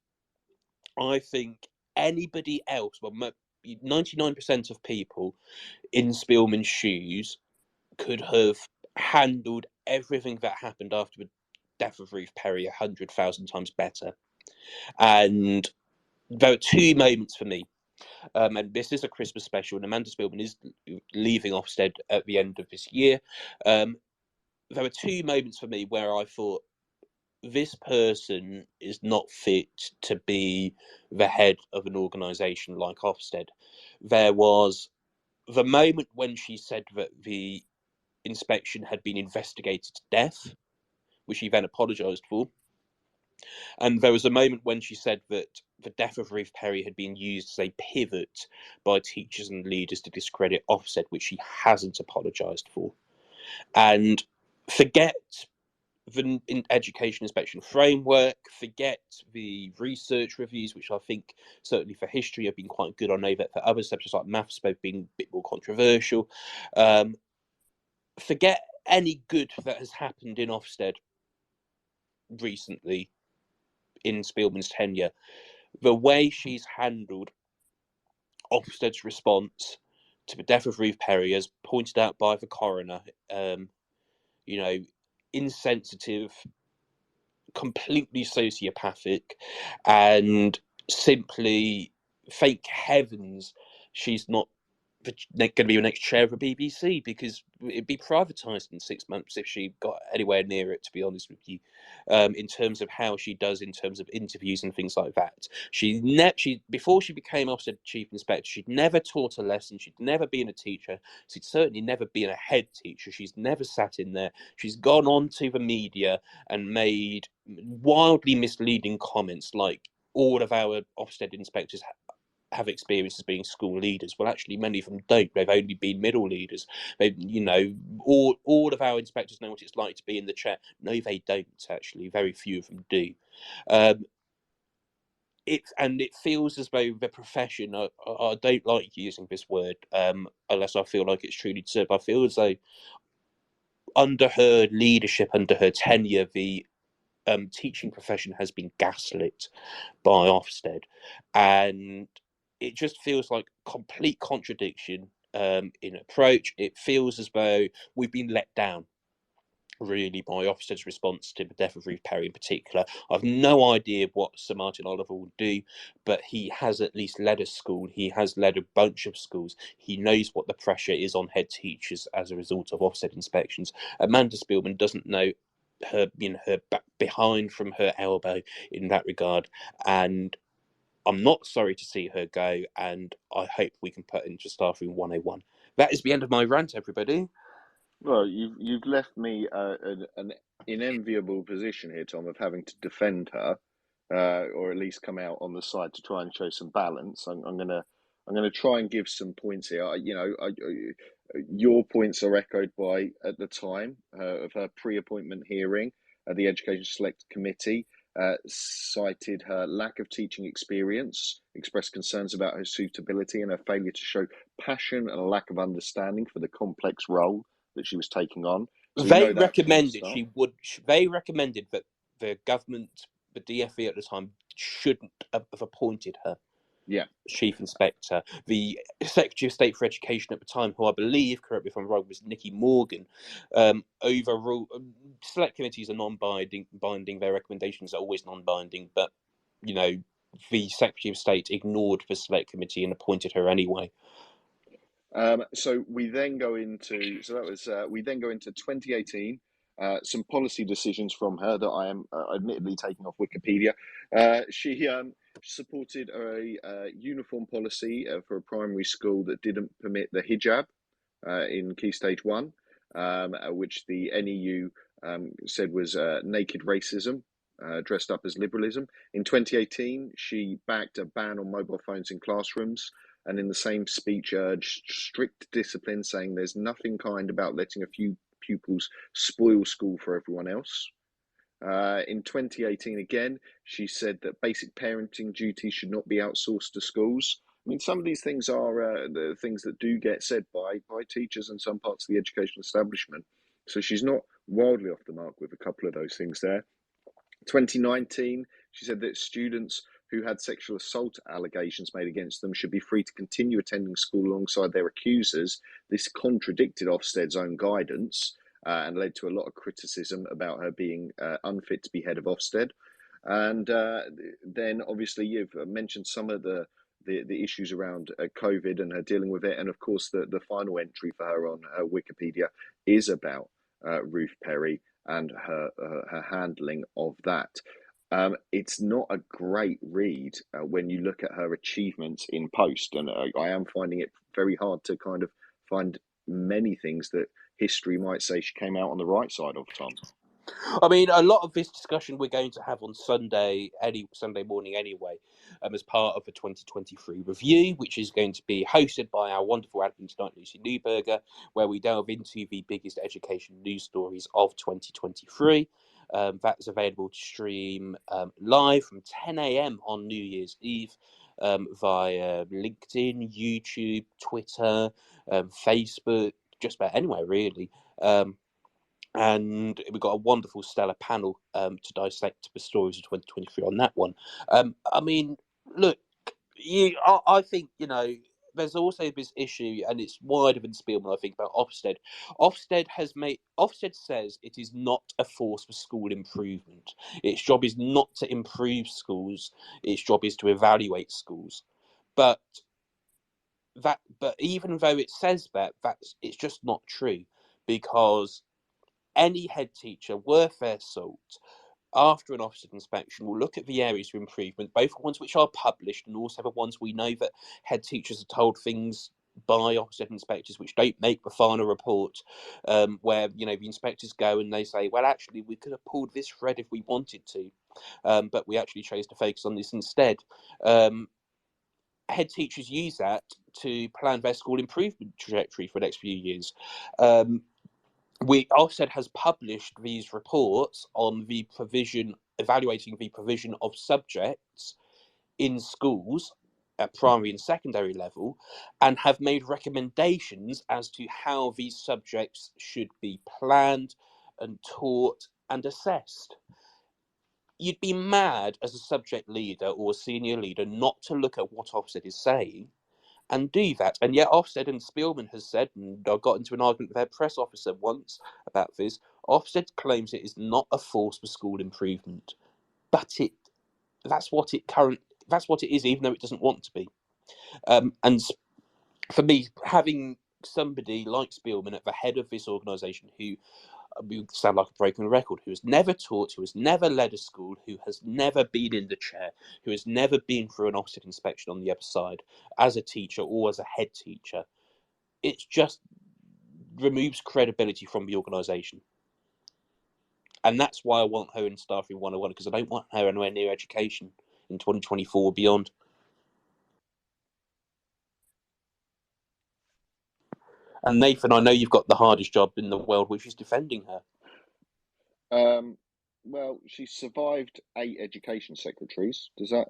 I think anybody else, well, 99% of people in Spielman's shoes could have handled everything that happened after the death of Ruth Perry 100,000 times better. And there are two moments for me, and this is a Christmas special, and Amanda Spielman is leaving Ofsted at the end of this year. There were two moments for me where I thought, this person is not fit to be the head of an organisation like Ofsted. There was the moment when she said that the inspection had been investigated to death, which she then apologised for. And there was a moment when she said that the death of Ruth Perry had been used as a pivot by teachers and leaders to discredit Ofsted, which she hasn't apologised for. And forget the education inspection framework, forget the research reviews, which I think certainly for history have been quite good. I know that for other subjects like maths have been a bit more controversial. Forget any good that has happened in Ofsted recently in Spielman's tenure. The way she's handled Ofsted's response to the death of Ruth Perry, as pointed out by the coroner, insensitive, completely sociopathic, and simply, thank heavens she's not going to be the next chair of the BBC, because it'd be privatised in 6 months if she got anywhere near it, to be honest with you, in terms of how she does in terms of interviews and things like that. She before she became Ofsted Chief Inspector, she'd never taught a lesson, she'd never been a teacher, she'd certainly never been a head teacher, she's never sat in there. She's gone on to the media and made wildly misleading comments like all of our Ofsted inspectors have experience as being school leaders. Well, actually, many of them don't. They've only been middle leaders. They, all of our inspectors know what it's like to be in the chair. No, they don't. Actually, very few of them do. It feels as though the profession. I don't like using this word unless I feel like it's truly deserved. I feel as though under her leadership, under her tenure, the teaching profession has been gaslit by Ofsted, and it just feels like complete contradiction in approach. It feels as though we've been let down, really, by Ofsted's response to the death of Ruth Perry in particular. I've no idea what Sir Martin Oliver will do, but he has at least led a school. He has led a bunch of schools. He knows what the pressure is on head teachers as a result of Ofsted inspections. Amanda Spielman doesn't know her back behind from her elbow in that regard, and I'm not sorry to see her go, and I hope we can put into Staffroom 101. That is the end of my rant, everybody. Well, you've left me an enviable position here, Tom, of having to defend her, or at least come out on the side to try and show some balance. I'm gonna try and give some points here. Your points are echoed by, at the time of her pre-appointment hearing, the Education Select Committee cited her lack of teaching experience, expressed concerns about her suitability and her failure to show passion and a lack of understanding for the complex role that she was taking on. So we know that from the start. They recommended that the government, the DFE at the time, shouldn't have appointed her. Yeah. Chief Inspector. The Secretary of State for Education at the time, who I believe, correct me if I'm wrong, was Nicky Morgan, overruled. Select committees are non-binding. Their recommendations are always non-binding, but the Secretary of State ignored the Select Committee and appointed her anyway. So we then go into 2018. Some policy decisions from her that I am admittedly taking off Wikipedia. She supported a uniform policy for a primary school that didn't permit the hijab in Key Stage 1, which the NEU said was naked racism, dressed up as liberalism. In 2018, she backed a ban on mobile phones in classrooms, and in the same speech urged strict discipline, saying there's nothing kind about letting a few pupils spoil school for everyone else. In 2018, again, she said that basic parenting duties should not be outsourced to schools. I mean, some of these things are the things that do get said by teachers and some parts of the educational establishment. So she's not wildly off the mark with a couple of those things there. 2019, she said that students who had sexual assault allegations made against them should be free to continue attending school alongside their accusers. This contradicted Ofsted's own guidance and led to a lot of criticism about her being unfit to be head of Ofsted. And then obviously you've mentioned some of the issues around COVID and her dealing with it. And of course, the final entry for her on Wikipedia is about Ruth Perry and her handling of that. It's not a great read when you look at her achievements in post, and I am finding it very hard to kind of find many things that history might say she came out on the right side of, Tom. I mean, a lot of this discussion we're going to have on Sunday morning anyway, as part of the 2023 review, which is going to be hosted by our wonderful admin tonight, Lucy Newberger, where we delve into the biggest education news stories of 2023. That is available to stream live from 10 a.m. on New Year's Eve via LinkedIn, YouTube, Twitter, Facebook, just about anywhere really. And we've got a wonderful stellar panel to dissect the stories of 2023 on that one. I mean, look, I think, there's also this issue, and it's wider than Spielman, I think, about Ofsted. Ofsted says it is not a force for school improvement. Its job is not to improve schools. Its job is to evaluate schools. But even though it says that, it's just not true, because any head teacher worth their salt, after an Ofsted inspection, will look at the areas of improvement, both the ones which are published and also the ones we know that head teachers are told things by Ofsted inspectors which don't make the final report, where the inspectors go and they say, well, actually, we could have pulled this thread if we wanted to, but we actually chose to focus on this instead. head teachers use that to plan their school improvement trajectory for the next few years. Ofsted has published these reports on the provision, evaluating the provision of subjects in schools at primary and secondary level, and have made recommendations as to how these subjects should be planned and taught and assessed. You'd be mad as a subject leader or a senior leader not to look at what Ofsted is saying and do that. And yet Ofsted and Spielman has said, and I got into an argument with their press officer once about this, Ofsted claims it is not a force for school improvement, but that's what it is, even though it doesn't want to be. And for me, having somebody like Spielman at the head of this organisation who sound like a broken record, who has never taught, who has never led a school, who has never been in the chair, who has never been through an Ofsted inspection on the other side as a teacher or as a head teacher, it just removes credibility from the organisation. And that's why I want her in Staffroom 101, because I don't want her anywhere near education in 2024 or beyond. And Nathan, I know you've got the hardest job in the world, which is defending her. Well, she survived 8 education secretaries. Does that?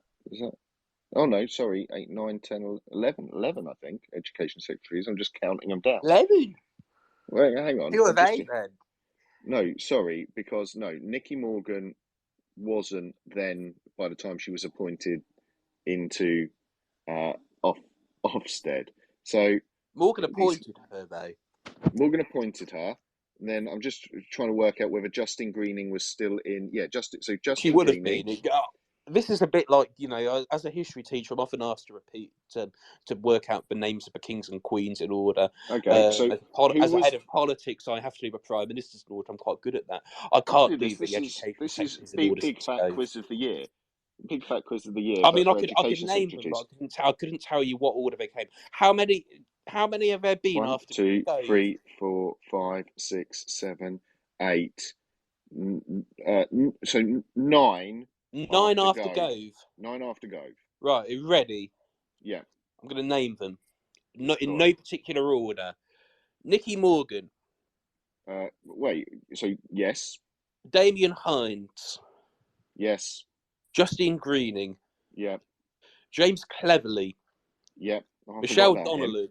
Oh no, sorry, 8, 9, 10, 11, I think, education secretaries. I'm just counting them down. 11? Wait, hang on. Who are they then? No, sorry, because Nikki Morgan wasn't then, by the time she was appointed into Ofsted. So Morgan appointed her, though. Morgan appointed her. And then I'm just trying to work out whether Justine Greening was still in. Yeah, Justine She would have Greening. been. This is a bit like, as a history teacher, I'm often asked to repeat, to work out the names of the kings and queens in order. Okay, so as a head of politics, I have to do the prime ministers in order. I'm quite good at that. I can't do the education secretaries in order. Big fat quiz of the year. Big fat quiz of the year. I mean, I could name them, but I couldn't tell you what order they came. How many have there been 1, after 2, Gove? 3, 4, 5, 6, 7, 8. So 9. 9 after Gove. 9 after Gove. Right, are you ready? Yeah. I'm going to name them. Not in no particular order. Nikki Morgan. Wait. So yes. Damien Hines. Yes. Justine Greening. Yeah. James Cleverly. Yeah. Michelle Donnellan.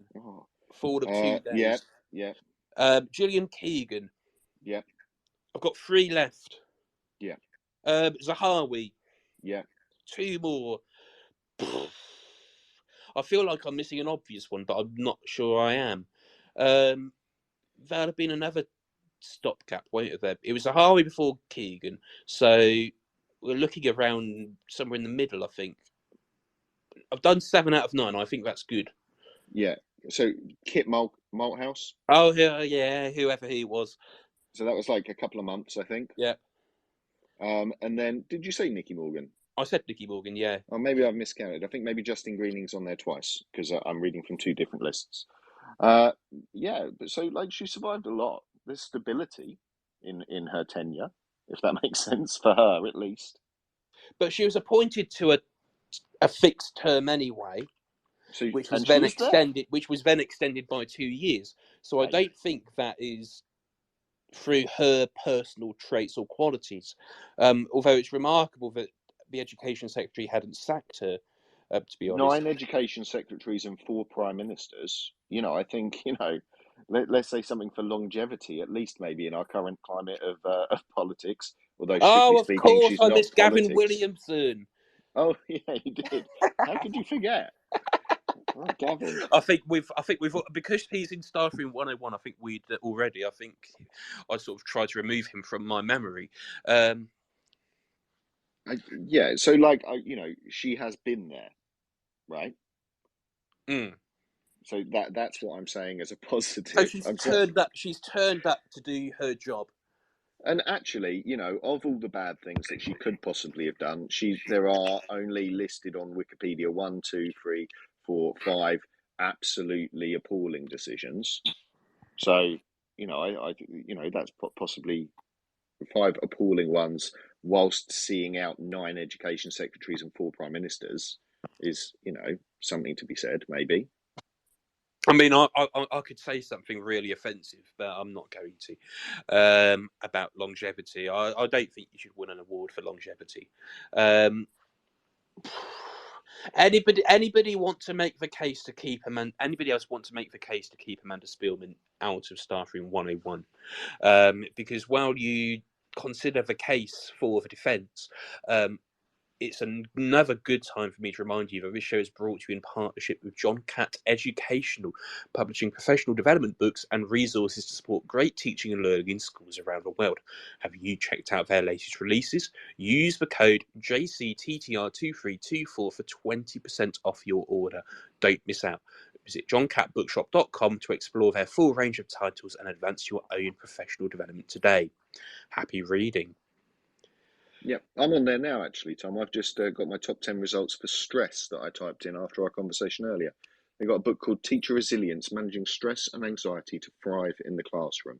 Forward of 2 days. Yeah. Gillian Keegan. Yeah. I've got 3 left. Yeah. Zahawi. Yeah. 2 more. I feel like I'm missing an obvious one, but I'm not sure I am. There'd have been another stopgap, won't there? It was Zahawi before Keegan, so we're looking around somewhere in the middle, I think. I've done 7 out of 9. I think that's good. Yeah. So Kit Malthouse. Oh yeah, whoever he was. So that was like a couple of months, I think. Yeah. And then did you say Nikki Morgan? I said Nikki Morgan, yeah. Oh, maybe I've miscounted. I think maybe Justine Greening's on there twice because I'm reading from 2 different lists. Yeah, but so like she survived a lot. There's stability in her tenure, if that makes sense for her at least. But she was appointed to a fixed term anyway, so, which was then extended by 2 years. So I don't think that is through her personal traits or qualities. Although it's remarkable that the education secretary hadn't sacked her. To be honest, 9 education secretaries and 4 prime ministers. I think let's say something for longevity, at least maybe in our current climate of politics. Although strictly of speaking, course, she's I not miss Gavin politics. Williamson. Oh yeah, you did. How could you forget? Oh, Gavin. I think we've because he's in Staffroom 101. I think we'd already. I think I sort of tried to remove him from my memory. Yeah, so like she has been there, right? So that's what I'm saying as a positive. So she's turned up to do her job. And actually, of all the bad things that she could possibly have done, there are only listed on Wikipedia 1, 2, 3, 4, 5 absolutely appalling decisions. So, that's possibly 5 appalling ones, whilst seeing out 9 education secretaries and 4 prime ministers. is, something to be said, maybe. I mean, I could say something really offensive, but I'm not going to, about longevity. I don't think you should win an award for longevity. Anybody want to make the case to keep anybody else want to make the case to keep Amanda Spielman out of Staffroom 101? Because while you consider the case for the defence, it's another good time for me to remind you that this show is brought to you in partnership with John Catt Educational, publishing professional development books and resources to support great teaching and learning in schools around the world. Have you checked out their latest releases? Use the code JCTTR2324 for 20% off your order. Don't miss out. Visit johncattbookshop.com to explore their full range of titles and advance your own professional development today. Happy reading. Yeah, I'm on there now, actually, Tom. I've just got my top 10 results for stress that I typed in after our conversation earlier. They've got a book called Teacher Resilience, Managing Stress and Anxiety to Thrive in the Classroom.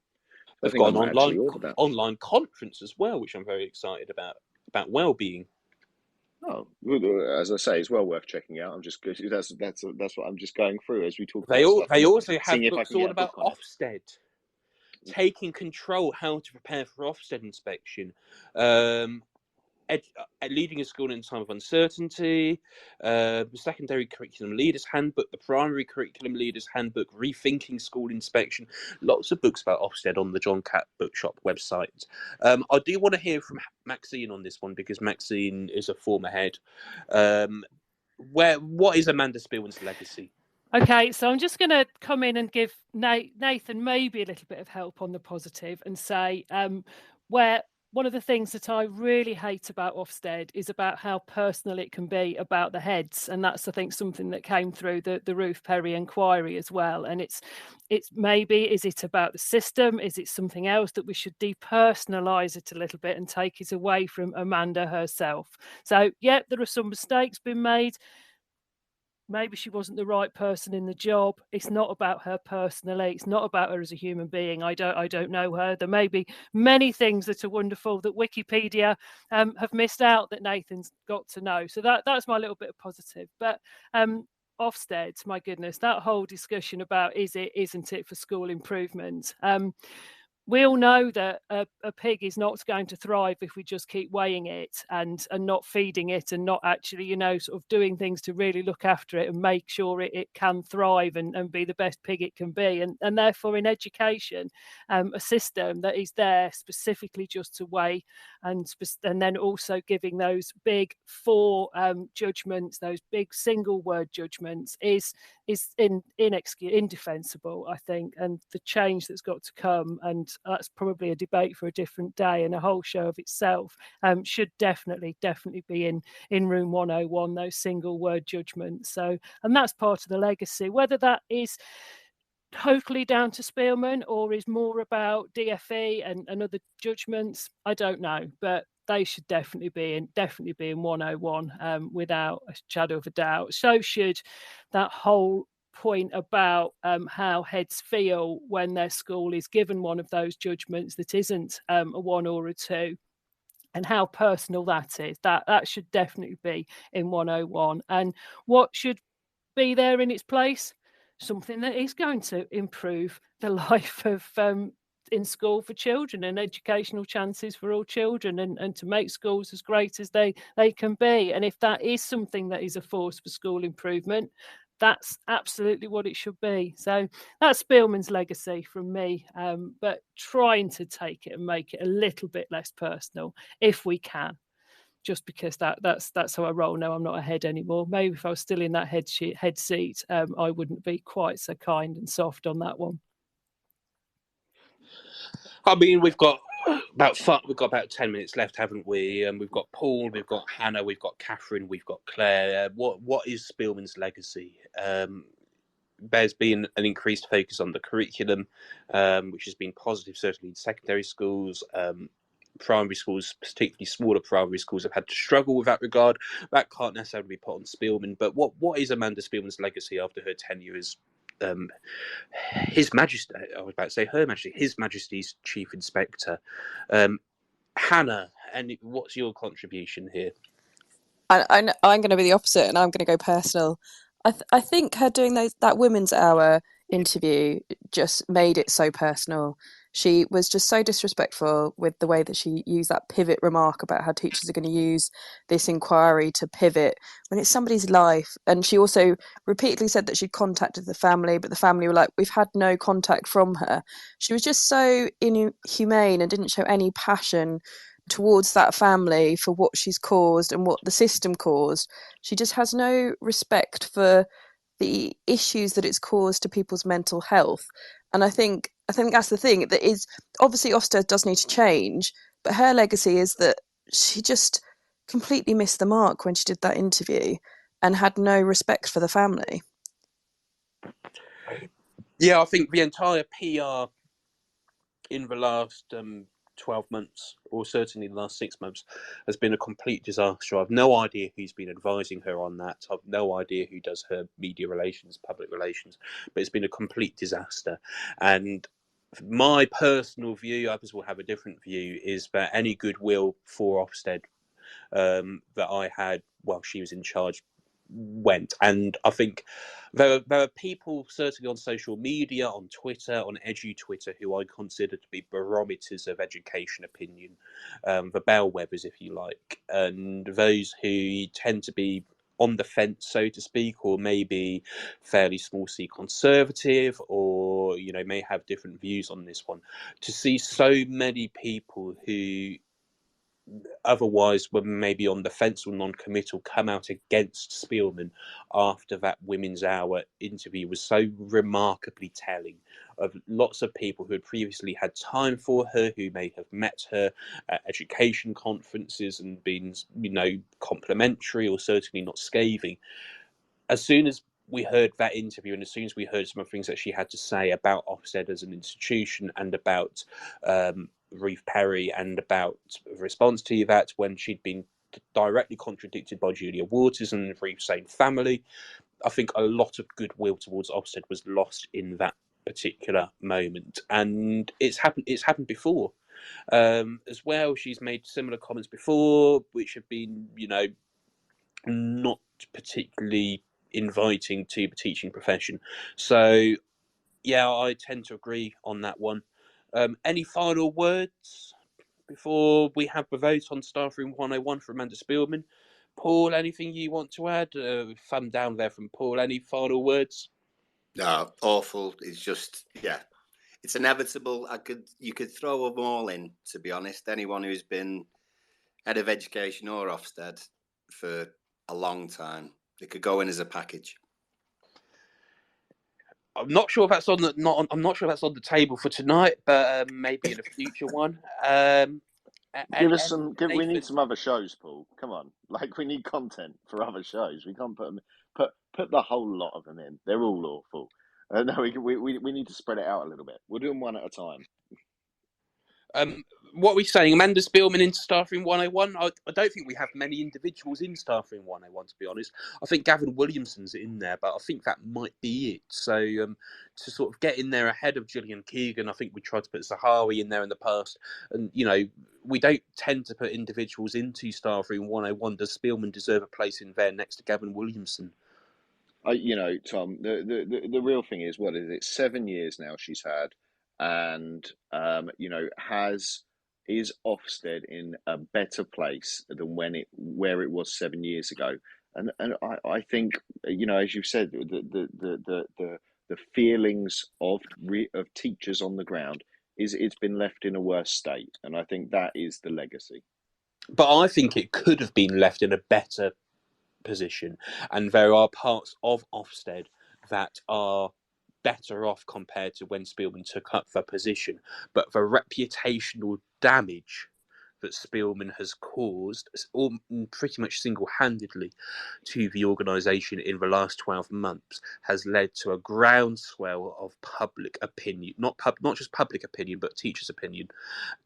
They've got an online conference as well, which I'm very excited about well-being. Oh, as I say, it's well worth checking out. I'm just that's what I'm just going through as we talk. They also have books all about book Ofsted, taking control, how to prepare for Ofsted inspection, leading a school in a time of uncertainty, the secondary curriculum leaders handbook, the primary curriculum leaders handbook, rethinking school inspection. Lots of books about Ofsted on the John Catt Bookshop website. I do want to hear from Maxine on this one, because Maxine is a former head. What is Amanda Spielman's legacy? Okay, so I'm just going to come in and give Nathan maybe a little bit of help on the positive and say where one of the things that I really hate about Ofsted is about how personal it can be about the heads. And that's, I think, something that came through the Ruth Perry inquiry as well. And it's maybe, is it about the system? Is it something else that we should depersonalize it a little bit and take it away from Amanda herself? So, yeah, there are some mistakes been made. Maybe she wasn't the right person in the job. It's not about her personally. It's not about her as a human being. I don't know her. There may be many things that are wonderful that Wikipedia have missed out that Nathan's got to know. So that's my little bit of positive. But Ofsted, my goodness, that whole discussion about is it, isn't it for school improvement. We all know that a pig is not going to thrive if we just keep weighing it and not feeding it and not actually, sort of doing things to really look after it and make sure it can thrive and be the best pig it can be. And therefore, in education, a system that is there specifically just to weigh and then also giving those big four judgments, those big single word judgments is indefensible, I think. And the change that's got to come, and that's probably a debate for a different day and a whole show of itself, should definitely be in room 101, those single word judgments. So, and that's part of the legacy. Whether that is totally down to Spielman or is more about DFE and other judgments, I don't know, but they should definitely be in 101 without a shadow of a doubt. So should that whole point about how heads feel when their school is given one of those judgments that isn't a 1 or a 2, and how personal that is. That should definitely be in 101. And what should be there in its place? Something that is going to improve the life of in school for children and educational chances for all children, and to make schools as great as they can be. And if that is something that is a force for school improvement, that's absolutely what it should be. So that's Spielman's legacy from me, but trying to take it and make it a little bit less personal if we can. Just because that's how I roll now. I'm not a head anymore. Maybe if I was still in that head seat, I wouldn't be quite so kind and soft on that one. I mean, we've got about 10 minutes left, haven't we? We've got Paul, we've got Hannah, we've got Catherine, we've got Claire. What is Spielman's legacy? There's been an increased focus on the curriculum, which has been positive, certainly in secondary schools. Primary schools, particularly smaller primary schools, have had to struggle with that regard. That can't necessarily be put on Spielman. But what is Amanda Spielman's legacy after her tenure as His Majesty, I was about to say Her Majesty, His Majesty's Chief Inspector? Hannah, and what's your contribution here? I'm going to be the opposite, and I'm going to go personal. I think her doing that Women's Hour interview just made it so personal. She was just so disrespectful with the way that she used that pivot remark about how teachers are going to use this inquiry to pivot when it's somebody's life. And she also repeatedly said that she'd contacted the family, but the family were like, "We've had no contact from her." She was just so inhumane and didn't show any passion towards that family for what she's caused and what the system caused. She just has no respect for the issues that it's caused to people's mental health. And I think that's the thing, that is obviously Ofsted does need to change, but her legacy is that she just completely missed the mark when she did that interview and had no respect for the family. Yeah, I think the entire PR in the last 12 months, or certainly the last 6 months, has been a complete disaster. I've no idea who's been advising her on that. I've no idea who does her media relations, public relations, but it's been a complete disaster. And my personal view, others will have a different view, is that any goodwill for Ofsted that I had while she was in charge went. And I think there are people, certainly on social media, on Twitter, on edu Twitter, who I consider to be barometers of education opinion, the bellwethers, if you like, and those who tend to be on the fence, so to speak, or maybe fairly small c conservative, or may have different views on this one. To see so many people who otherwise were maybe on the fence or non-committal come out against Spielman after that Women's Hour interview was so remarkably telling of lots of people who had previously had time for her, who may have met her at education conferences and been, complimentary or certainly not scathing. As soon as we heard that interview, and as soon as we heard some of the things that she had to say about Ofsted as an institution and about Ruth Perry and about the response to that when she'd been directly contradicted by Julia Waters and Ruth's own family, I think a lot of goodwill towards Ofsted was lost in that particular moment. And it's happened before as well. She's made similar comments before, which have been, not particularly inviting to the teaching profession. So, yeah, I tend to agree on that one. Any final words before we have the vote on Staffroom 101 for Amanda Spielman? Paul, anything you want to add? Thumb down there from Paul. Any final words? No, awful. It's just, it's inevitable. You could throw them all in, to be honest. Anyone who's been head of education or Ofsted for a long time, they could go in as a package. I'm not sure if that's I'm not sure if that's on the table for tonight, but maybe in a future one. Give us some. We need some other shows, Paul. Come on, we need content for other shows. We can't put the whole lot of them in. They're all awful. No, we need to spread it out a little bit. We'll do them one at a time. What are we saying? Amanda Spielman into Staffroom 101? I don't think we have many individuals in Staffroom 101, to be honest. I think Gavin Williamson's in there, but I think that might be it. So to sort of get in there ahead of Gillian Keegan, I think we tried to put Zahawi in there in the past. And, we don't tend to put individuals into Staffroom 101. Does Spielman deserve a place in there next to Gavin Williamson? Tom, the real thing is, what is it? 7 years now she's had, and is Ofsted in a better place than where it was 7 years ago? And I think, as you said, the feelings of teachers on the ground it's been left in a worse state, and I think that is the legacy. But I think it could have been left in a better position, and there are parts of Ofsted that are better off compared to when Spielman took up the position. But the reputational damage that Spielman has caused, pretty much single-handedly, to the organisation in the last 12 months has led to a groundswell of public opinion, not just public opinion, but teachers' opinion,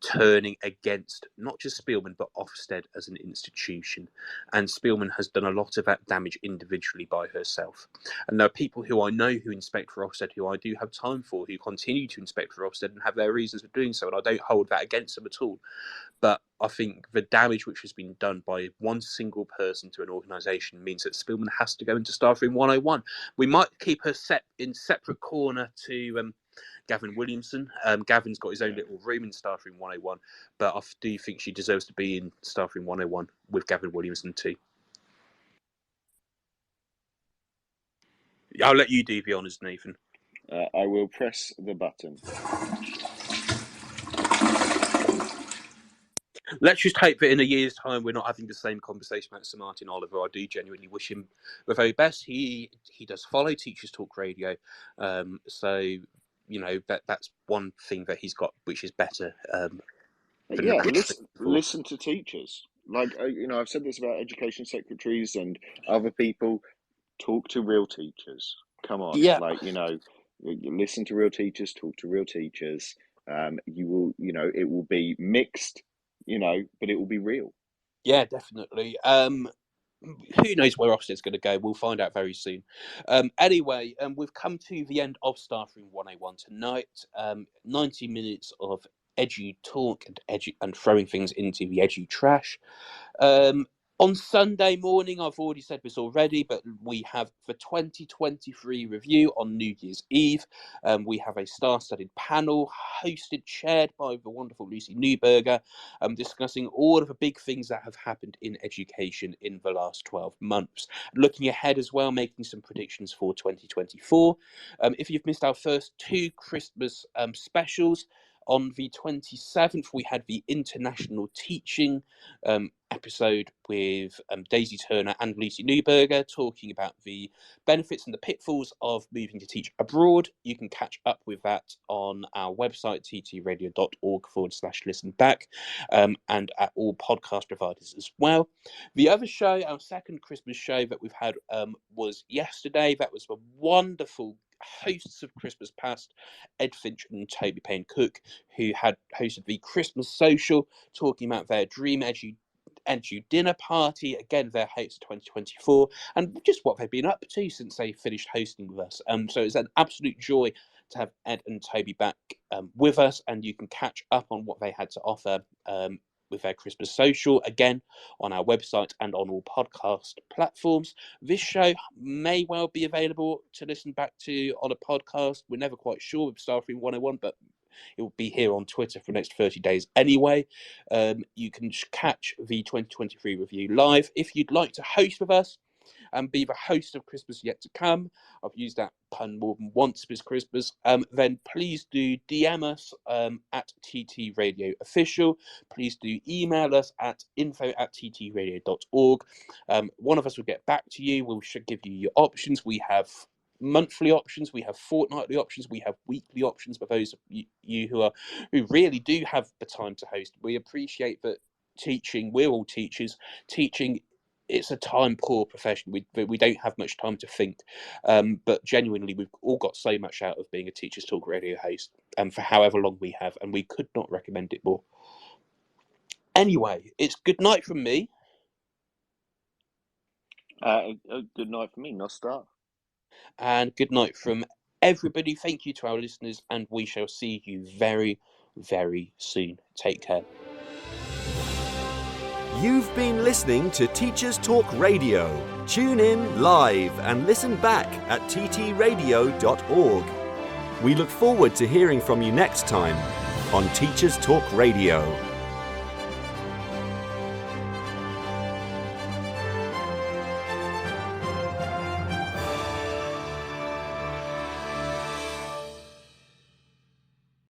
turning against not just Spielman, but Ofsted as an institution. And Spielman has done a lot of that damage individually by herself. And there are people who I know who inspect for Ofsted, who I do have time for, who continue to inspect for Ofsted and have their reasons for doing so, and I don't hold that against them at all. But I think the damage which has been done by one single person to an organisation means that Spillman has to go into Staffroom 101. We might keep her in separate corner to Gavin Williamson. Gavin's got his own little room in Staffroom 101, but I do think she deserves to be in Staffroom 101 with Gavin Williamson too. I'll let you do the honours, Nathan. I will press the button. Let's just hope that in a year's time we're not having the same conversation about Sir Martin Oliver. I do genuinely wish him the very best. He does follow Teachers Talk Radio, so you know that's one thing that he's got which is better. Yeah, listen to teachers. Like I've said this about education secretaries and other people. Talk to real teachers. Come on, Yeah. You listen to real teachers. Talk to real teachers. You will, it will be mixed, but it will be real. Yeah, definitely. Who knows where Ofsted's going to go? We'll find out very soon. Anyway, we've come to the end of Staffroom 101 tonight. 90 minutes of edu talk and throwing things into the edu trash. On Sunday morning, I've already said this already, but we have the 2023 review on New Year's Eve. We have a star-studded panel chaired by the wonderful Lucy Newberger, discussing all of the big things that have happened in education in the last 12 months. Looking ahead as well, making some predictions for 2024. If you've missed our first two Christmas specials, on the 27th, we had the International Teaching episode with Daisy Turner and Lucy Newberger talking about the benefits and the pitfalls of moving to teach abroad. You can catch up with that on our website, ttradio.org/listen back, and at all podcast providers as well. The other show, our second Christmas show that we've had was yesterday. That was the wonderful hosts of Christmas Past, Ed Finch and Toby Payne Cook, who had hosted the Christmas Social, talking about their dream edu dinner party. Again, their hosts 2024, and just what they've been up to since they finished hosting with us. So it's an absolute joy to have Ed and Toby back with us, and you can catch up on what they had to offer with their Christmas Social, again, on our website and on all podcast platforms. This show may well be available to listen back to on a podcast. We're never quite sure with Staffroom 101, but it will be here on Twitter for the next 30 days anyway. You can catch the 2023 review live. If you'd like to host with us and be the host of Christmas Yet to Come, I've used that pun more than once this Christmas, then please do DM us at TT Radio Official. Please do email us at info@ttradio.org. One of us will get back to you. We should give you your options. We have monthly options, we have fortnightly options, we have weekly options for those of you who really do have the time to host. We appreciate that teaching, we're all teachers, teaching, it's a time poor profession. We don't have much time to think, but genuinely we've all got so much out of being a Teachers Talk Radio host, and for however long we have, and we could not recommend it more. Anyway, it's good night from me. Good night from me, Nostar. And good night from everybody. Thank you to our listeners, and we shall see you very, very soon. Take care. You've been listening to Teachers Talk Radio. Tune in live and listen back at ttradio.org. We look forward to hearing from you next time on Teachers Talk Radio.